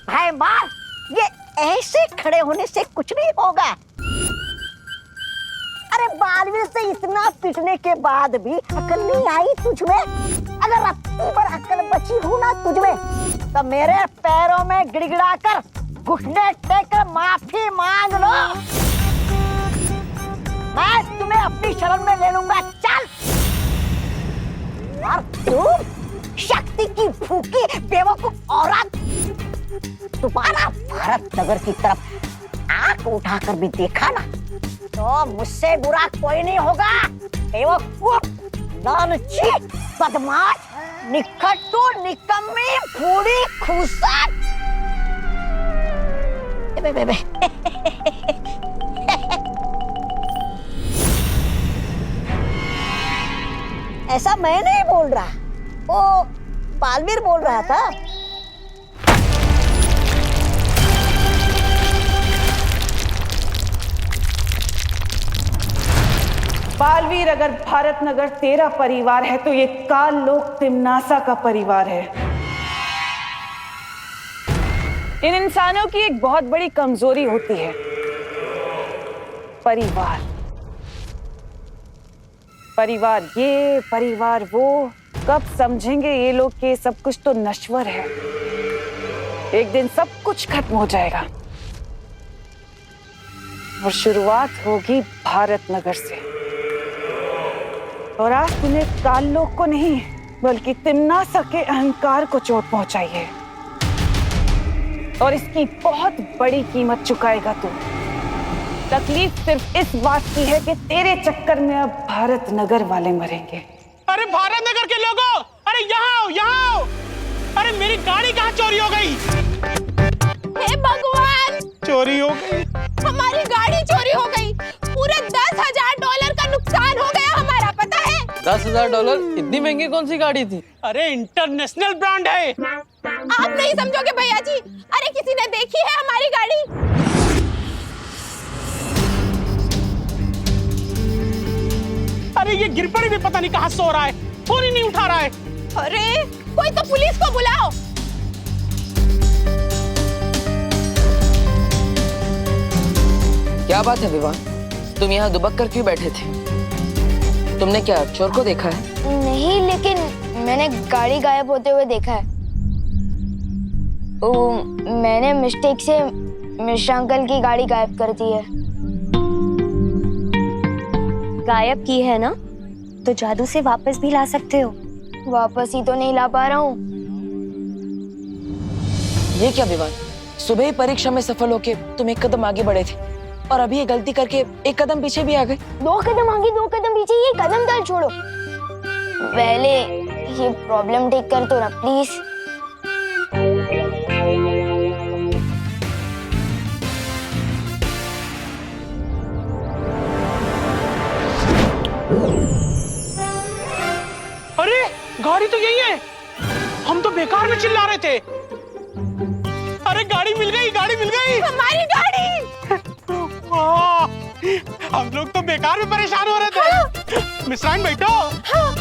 भैमार, ये ऐसे खड़े होने से कुछ नहीं होगा। अरे बालवीर से इतना पिटने के बाद भी अकल नहीं आई तुझमें? अगर रत्ती पर अकल बची हो ना तुझमें तो मेरे पैरों में गिड़गिड़ा कर घुटने टेककर माफी मांग लो। मैं तुम्हें अपनी शरण में ले लूंगा। चल। और तुम शक्ति की भूखी बेवकूफ औरत, तुम्हारा भारत नगर की तरफ आंख उठाकर भी देखा ना तो मुझसे बुरा कोई नहीं होगा। बेवकूफ, लालची, बदमाश, निकट्टू, निकम्मी, फूड़ी, खूसट। ऐसा मैं नहीं बोल रहा, वो बालवीर बोल रहा था। बालवीर, अगर भारत नगर तेरा परिवार है तो ये काल लोक तिमनासा का परिवार है। इन इंसानों की एक बहुत बड़ी कमजोरी होती है, परिवार। परिवार ये, परिवार वो, कब समझेंगे ये लोग कि सब कुछ तो नश्वर है। एक दिन सब कुछ खत्म हो जाएगा और शुरुआत होगी भारत नगर से। और आज तूने काल लोक को नहीं बल्कि तिमनासा के अहंकार को चोट पहुंचाई है और इसकी बहुत बड़ी कीमत चुकाएगा तू। तकलीफ सिर्फ इस बात की है कि तेरे चक्कर में अब भारत नगर वाले मरेंगे। अरे भारत नगर के लोगों, अरे यहाँ आओ, यहाँ आओ। अरे मेरी गाड़ी कहाँ चोरी हो गई? हे भगवान, चोरी हो गई, हमारी गाड़ी चोरी हो गई। पूरे $10,000 का नुकसान हो गया हमारा, पता है? $10,000? इतनी महंगी कौन सी गाड़ी थी? अरे इंटरनेशनल ब्रांड है। आप नहीं समझोगे भैया जी। अरे किसी ने देखी है हमारी गाड़ी? अरे ये गिरपड़ी भी पता नहीं कहाँ सो रहा है, फोन ही नहीं उठा रहा है। अरे कोई तो पुलिस को बुलाओ। क्या बात है विवान, तुम यहाँ दुबक कर क्यों बैठे थे? तुमने क्या चोर को देखा है? नहीं, लेकिन मैंने गाड़ी गायब होते हुए देखा है। मैंने मिस्टेक से मिश्रा अंकल की गाड़ी गायब कर दी है। गायब की है ना, तो जादू से वापस भी ला सकते हो। वापस ही तो नहीं ला पा रहा हूँ। ये क्या विवान, सुबह ही परीक्षा में सफल होके तुम एक कदम आगे बढ़े थे और अभी ये गलती करके एक कदम पीछे भी आ गए। 2 कदम आगे 2 कदम पीछे, ये कदम दर छोड़ो। पहले ये प्रॉब्लम ठीक कर दो ना प्लीज। अरे गाड़ी तो यही है, हम तो बेकार में चिल्ला रहे थे। अरे गाड़ी मिल गई, गाड़ी मिल गई, हमारी गाड़ी। हम लोग तो बेकार में परेशान हो रहे थे। हाँ। मिश्राइन बैठो। हाँ।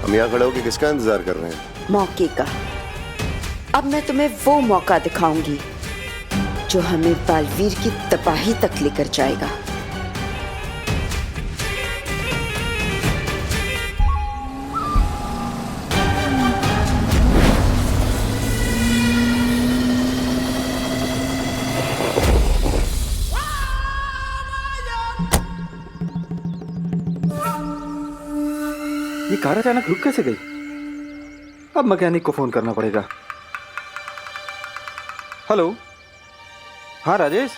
हम यहाँ खड़े होकर किसका इंतजार कर रहे हैं? मौके का। अब मैं तुम्हें वो मौका दिखाऊंगी जो हमें बालवीर की तबाही तक लेकर जाएगा। ये कार अचानक रुक कैसे गई? अब मैकेनिक को फोन करना पड़ेगा। हेलो, हाँ राजेश।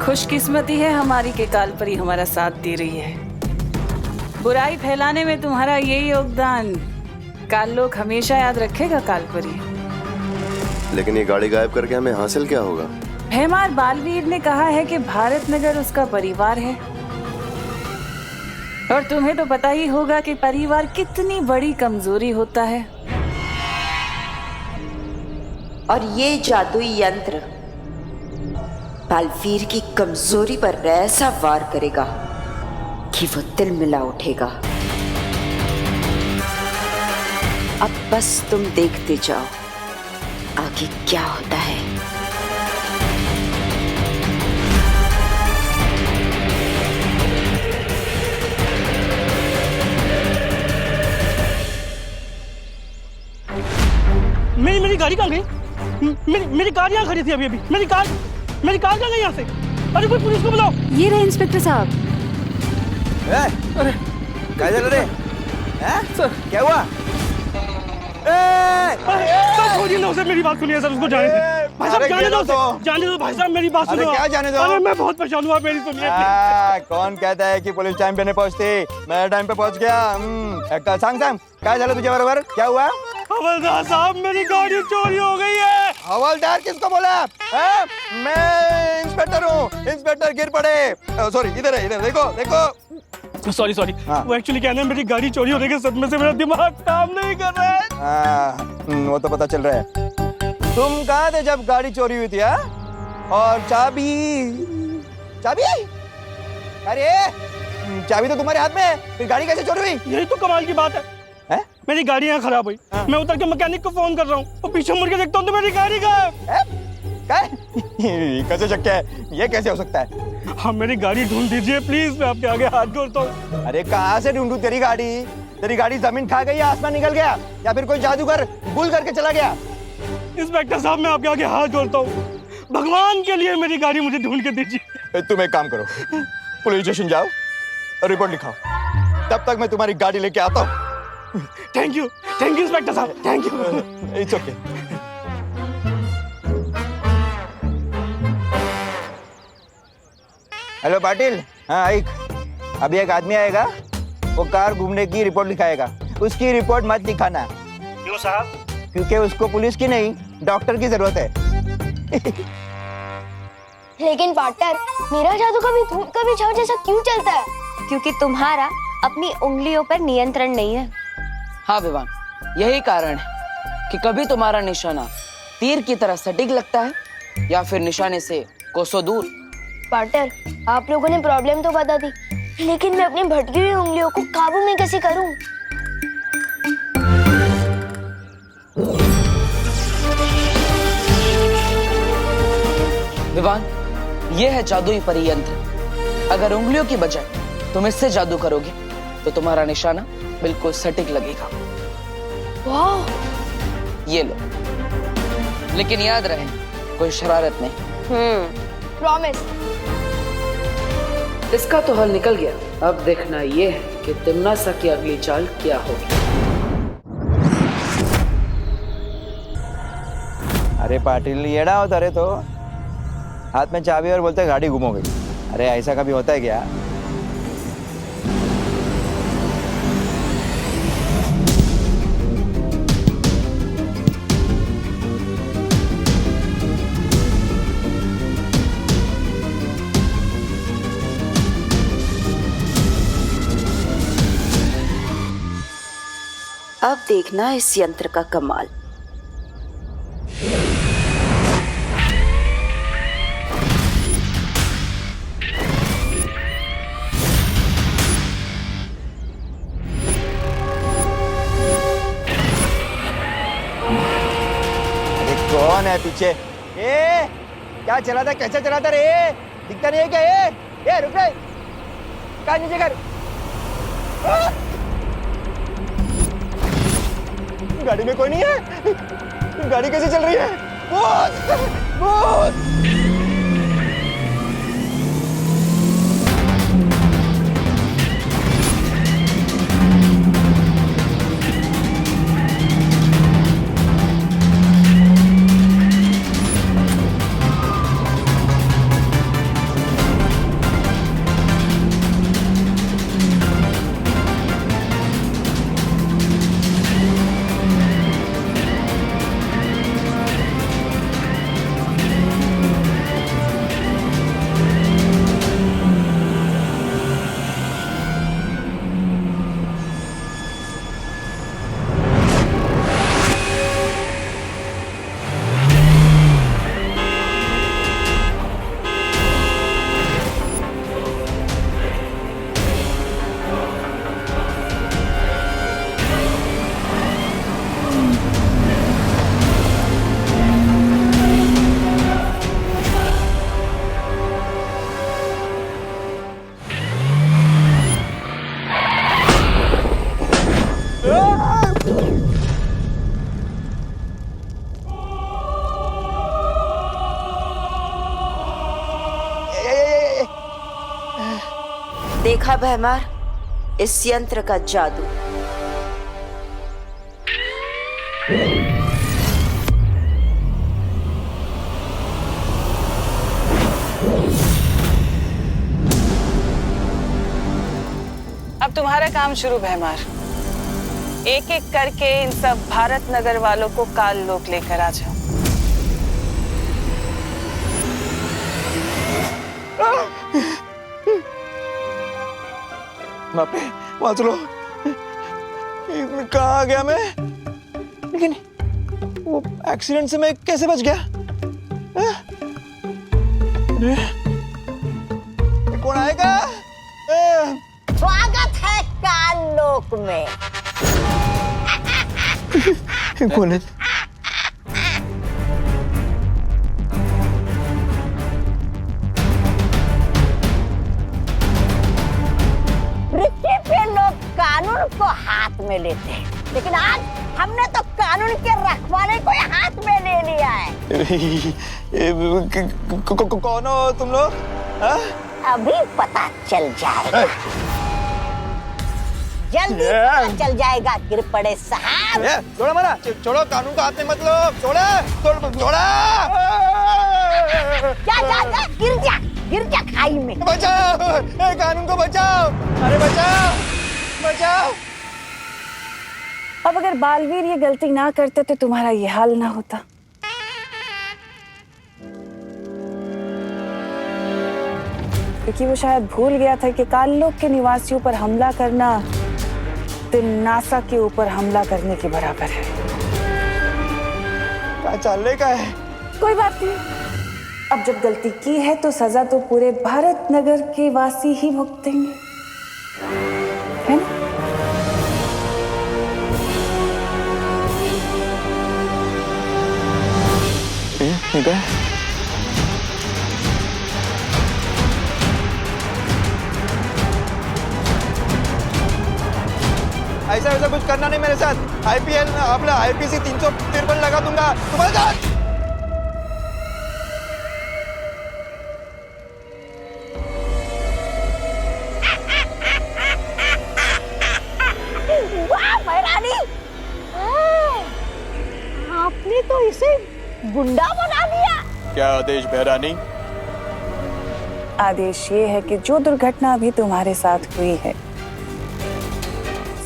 खुशकिस्मती है हमारी के कालपरी हमारा साथ दे रही है। बुराई फैलाने में तुम्हारा यही योगदान काल लोग हमेशा याद रखेगा कालपरी। लेकिन ये गाड़ी गायब करके हमें हासिल क्या होगा? भैमार बालवीर ने कहा है कि भारत नगर उसका परिवार है और तुम्हें तो पता ही होगा कि परिवार कितनी बड़ी कमजोरी होता है। और ये जादुई यंत्र बालवीर की कमजोरी पर ऐसा वार करेगा कि वो दिल मिला उठेगा। अब बस तुम देखते जाओ आगे क्या होता है। गाड़ी कहाँ गई? मेरी कार यहाँ खड़ी थी अभी। मेरी कार कहाँ गई यहाँ से? अरे कोई पुलिस को बुलाओ। ये रहे इंस्पेक्टर साहब। अरे क्या चल रहे हैं? सर क्या हुआ? सर छोड़िए ना उसे, मेरी बात सुनिए सर, उसको जाने दो भाई साहब, जाने दो भाई साहब, मेरी बात सुनो। अरे क्या जाने दो? अरे मैं बहुत परेशान हुआ, मेरी सुनिए। कौन कहता है कि पुलिस टाइम पे नहीं पहुंचती? मैं टाइम पे पहुंच गया। सांग क्या चला तुझे बराबर? क्या हुआ? हवलदार साहब मेरी गाड़ी चोरी हो गई है। हवलदार किसको बोला? मैं इंस्पेक्टर हूँ। इंस्पेक्टर गिर पड़े। सॉरी, इधर है, इधर देखो। सॉरी वो एक्चुअली क्या है, मेरी गाड़ी चोरी होने के सदमे से मेरा दिमाग काम नहीं कर रहा है। वो तो पता चल रहा है। तुम कहाँ थे जब गाड़ी चोरी हुई थी? और चाबी? अरे चाबी तो तुम्हारे हाथ में है, फिर गाड़ी कैसे चोरी हुई? यही तो कमाल की बात है। मेरी गाड़ी यहाँ खराब हुई, मैं उतर के मैकेनिक को फोन कर रहा हूँ, वो पीछे मुड़ के देखता हूँ तो मेरी गाड़ी कैसे शक्य है? ये कैसे हो सकता है? हाँ मेरी गाड़ी ढूंढ दीजिए प्लीज, मैं आपके आगे हाथ जोड़ता हूँ। अरे कहाँ से ढूंढूं तेरी गाड़ी? तेरी गाड़ी जमीन खा गई, आसमान निकल गया, या फिर कोई जादूगर गुल करके चला गया? इंस्पेक्टर साहब मैं आपके आगे हाथ जोड़ता हूँ, भगवान के लिए मेरी गाड़ी मुझे ढूंढ के दीजिए। तुम एक काम करो, पुलिस स्टेशन जाओ और रिपोर्ट लिखाओ, तब तक मैं तुम्हारी गाड़ी लेके आता हूँ। थैंक यू इंस्पेक्टर साहब, thank you. It's okay. Hello Patil. हाँ आइक, अभी एक आदमी आएगा, वो कार घूमने की रिपोर्ट लिखाएगा। उसकी रिपोर्ट मत लिखाना। क्यों साहब? क्योंकि उसको पुलिस की नहीं, डॉक्टर की जरूरत है। लेकिन पार्टनर, मेरा जादू कभी धूप कभी छाव जैसा क्यों चलता है? क्योंकि तुम्हारा अपनी उंगलियों पर नियंत्रण नहीं है। हाँ विवान, यही कारण है कि कभी तुम्हारा निशाना तीर की तरह सटीक लगता है या फिर निशाने से कोसों दूर। पार्टनर, आप लोगों ने प्रॉब्लम तो बता दी, लेकिन मैं अपनी भटकी हुई उंगलियों को काबू में कैसे करूं? विवान, ये है जादुई परियंत्र। अगर उंगलियों की बजाय तुम इससे जादू करोगे तो तुम्हारा निशाना बिल्कुल सटीक लगेगा। वाह! ये लो, लेकिन याद रहे कोई शरारत नहीं। प्रॉमिस। इसका तो हल निकल गया, अब देखना ये है कि तिम्नासा की अगली चाल क्या होगी। अरे पाटिल येड़ा होता रे, तो हाथ में चाबी और बोलते गाड़ी गुम हो गई। अरे ऐसा कभी होता है क्या? अब देखना इस यंत्र का कमाल। अरे कौन है पीछे? ए क्या चलाता, कैसे चलाता रे? दिखता नहीं है क्या? ये रुक रे, कार नीचे कर। गाड़ी में कोई नहीं है, गाड़ी कैसे चल रही है? भूत! अब है मार इस यंत्र का जादू। अब तुम्हारा काम शुरू भैमार। एक एक करके इन सब भारत नगर वालों को काल लोक लेकर आ जाओ। बाप रे, वाच लो। कहाँ आ गया मैं? लेकिन वो एक्सीडेंट से मैं कैसे बच गया? कौन आएगा? स्वागत है काल लोक में। कौन है? पृथ्वी पे लोग कानून को हाथ में लेते हैं, लेकिन आज हमने तो कानून के रखवाले को हाथ में ले लिया है। कौन हो तुम लोग? अभी पता चल जाएगा, जल्दी पता चल जाएगा गिर पड़े साहब। छोड़ो मना, छोड़ो, कानून का हाथ में मत लो। छोड़ा, छोड़ा। गिर जा खाई में। बचाओ, कानून को बचाओ। अरे बचाओ, बचाओ। अब अगर बालवीर ये गलती ना करते तो तुम्हारा ये हाल ना होता। क्योंकि वो शायद भूल गया था कि काललोक के निवासियों पर हमला करना तो नासा के ऊपर हमला करने के बराबर है। क्या चलने का है? कोई बात नहीं, अब जब गलती की है तो सजा तो पूरे भारत नगर के वासी ही भुगतेंगे, है ना? ठीक है। ऐसा वैसा कुछ करना नहीं मेरे साथ। आईपीएल में अपना आईपीसी 353 लगा दूंगा तुम्हारे साथ। वाह महारानी, आपने तो इसे गुंडा बना दिया। क्या आदेश भैरानी? आदेश ये है कि जो दुर्घटना अभी तुम्हारे साथ हुई है,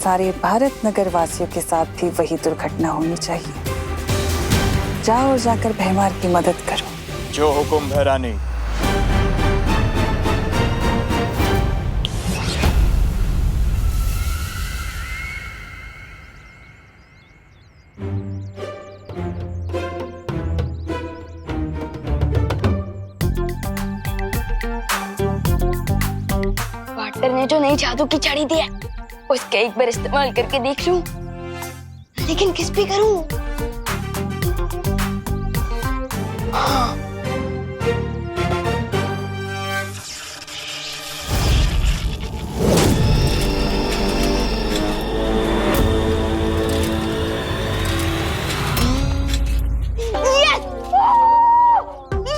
सारे भारत नगर वासियों के साथ भी वही दुर्घटना होनी चाहिए। जाओ और जाकर भैमार की मदद करो। जो हुकुम भैरानी। वाटर ने जो नई जादू की छड़ी दी है उसका एक बार इस्तेमाल करके देख लूं, लेकिन किस पे करूं? हाँ।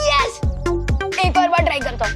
यस! एक और बार ट्राई करता हूँ।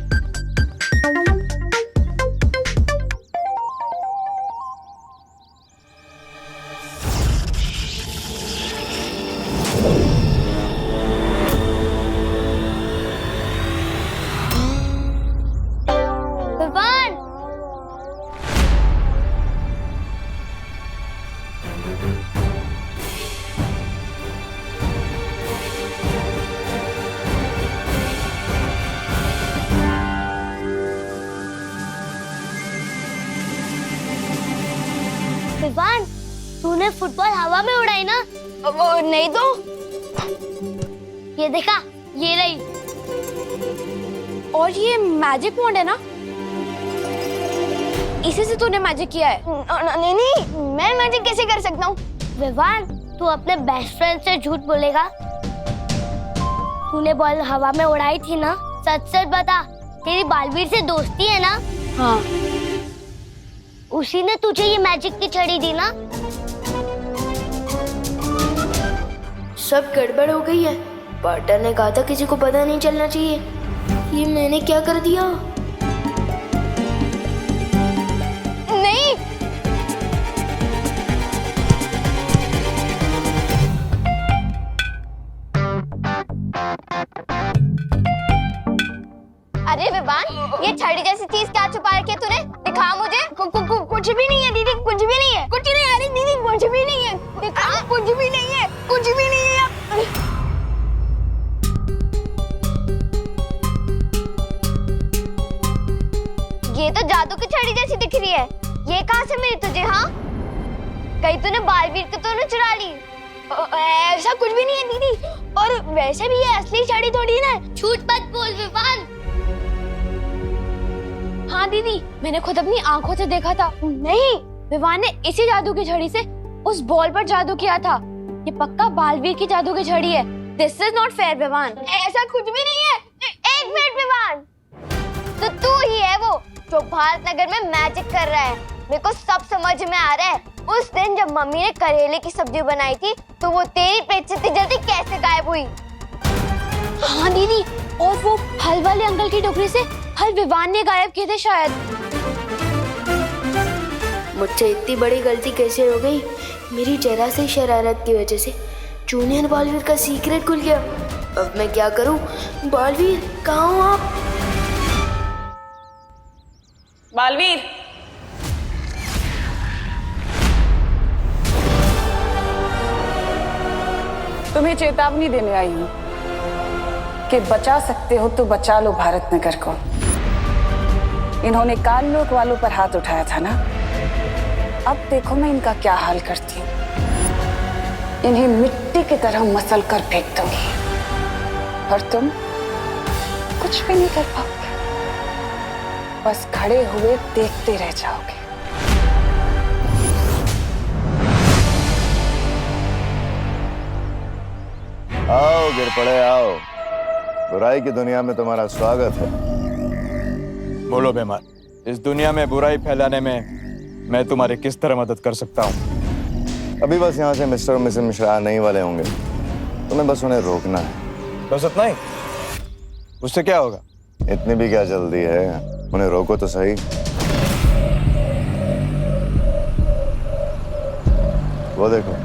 विवान, तूने फुटबॉल हवा में उड़ाई ना? वो नहीं तो ये देखा, ये रही। और ये मैजिक वॉन्ड है ना? इसी से तूने मैजिक किया है? नहीं नहीं, मैं मैजिक कैसे कर सकता हूँ? विवान, तू अपने बेस्ट फ्रेंड से झूठ बोलेगा? तूने बॉल हवा में उड़ाई थी ना? सच सच बता, तेरी बालवीर से दोस्ती है ना? हाँ। उसी ने तुझे ये मैजिक की छड़ी दी ना? सब गड़बड़ हो गई है। पार्टनर ने कहा था किसी को पता नहीं चलना चाहिए। ये मैंने क्या कर दिया? ये छड़ी जैसी चीज क्या छुपा रखी है तूने? दिखा मुझे। कुछ भी नहीं है दीदी, कुछ भी नहीं है। कुछ नहीं है दीदी, कुछ भी नहीं है। दिखा, कुछ भी नहीं है, कुछ भी नहीं है। ये तो जादू की छड़ी जैसी दिख रही है। ये कहाँ से मिली तुझे? हाँ, कहीं तूने बालवीर को तो न चुरा ली? ऐसा कुछ भी नहीं है दीदी, और वैसे भी ये असली छड़ी थोड़ी ना। झूठ मत बोल विवान। हाँ दीदी, मैंने खुद अपनी आंखों से देखा था। नहीं, विवान ने इसी जादू की छड़ी से उस बॉल पर जादू किया था। ये पक्का बालवीर की जादू की छड़ी है। This is not fair Vivaan. ऐसा कुछ भी नहीं है। एक मिनट विवान, तो तू ही है वो जो भारत नगर में मैजिक कर रहा है। मेरे को सब समझ में आ रहा है। उस दिन जब मम्मी ने करेले की सब्जी बनाई थी तो वो तेरी पेट से इतनी जल्दी कैसे गायब हुई? हाँ दीदी, और वो फल वाले अंकल की टोकरी से फल विवान ने गायब किए थे शायद। मुझसे इतनी बड़ी गलती कैसे हो गई? मेरी जरा सी शरारत की वजह से जूनियर बालवीर का सीक्रेट खुल गया। अब मैं क्या करूं? बालवीर, कहाँ हो आप? बालवीर, तुम्हें चेतावनी देने आई हूं कि बचा सकते हो तो बचा लो भारत नगर को। इन्होंने काललोक वालों पर हाथ उठाया था ना, अब देखो मैं इनका क्या हाल करती हूँ। इन्हें मिट्टी की तरह मसल कर फेंक दूंगी और तुम कुछ भी नहीं कर पाओगे, बस खड़े हुए देखते रह जाओगे। आओ गिर पड़े, आओ। बुराई की दुनिया में तुम्हारा स्वागत है। बोलो बेमान, इस दुनिया में बुराई फैलाने में मैं तुम्हारी किस तरह मदद कर सकता हूँ? अभी बस यहाँ से मिस्टर और मिसेस मिश्रा आने ही वाले होंगे, तुम्हें बस उन्हें रोकना है। बस इतना ही? उससे क्या होगा? इतनी भी क्या जल्दी है, उन्हें रोको तो सही। वो देखो।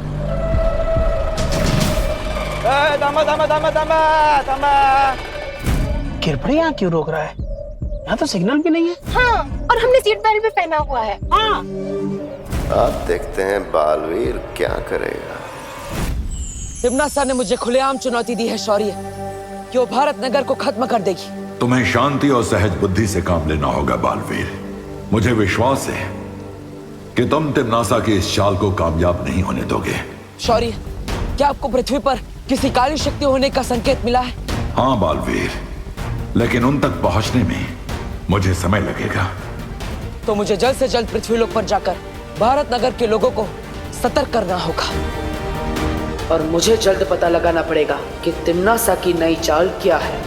गिरपड़े यहाँ क्यों रोक रहा है? यहाँ तो सिग्नल भी नहीं है। हाँ, और हमने सीट बेल्ट भी पहना हुआ है। हाँ। अब देखते हैं बालवीर क्या करेगा। तिम्नासा ने मुझे खुलेआम चुनौती दी है शौर्य, कि वो भारत नगर को खत्म कर देगी। तुम्हें शांति और सहज बुद्धि से काम लेना होगा बालवीर। मुझे विश्वास है कि तुम तिम्नासा की इस चाल को कामयाब नहीं होने दोगे। शौर्य, क्या आपको पृथ्वी पर किसी काली शक्ति होने का संकेत मिला है? हाँ बालवीर, लेकिन उन तक पहुंचने में मुझे समय लगेगा। तो मुझे जल्द से जल्द पृथ्वी लोक पर जाकर भारत नगर के लोगों को सतर्क करना होगा, और मुझे जल्द पता लगाना पड़ेगा कि तिम्नासा की नई चाल क्या है।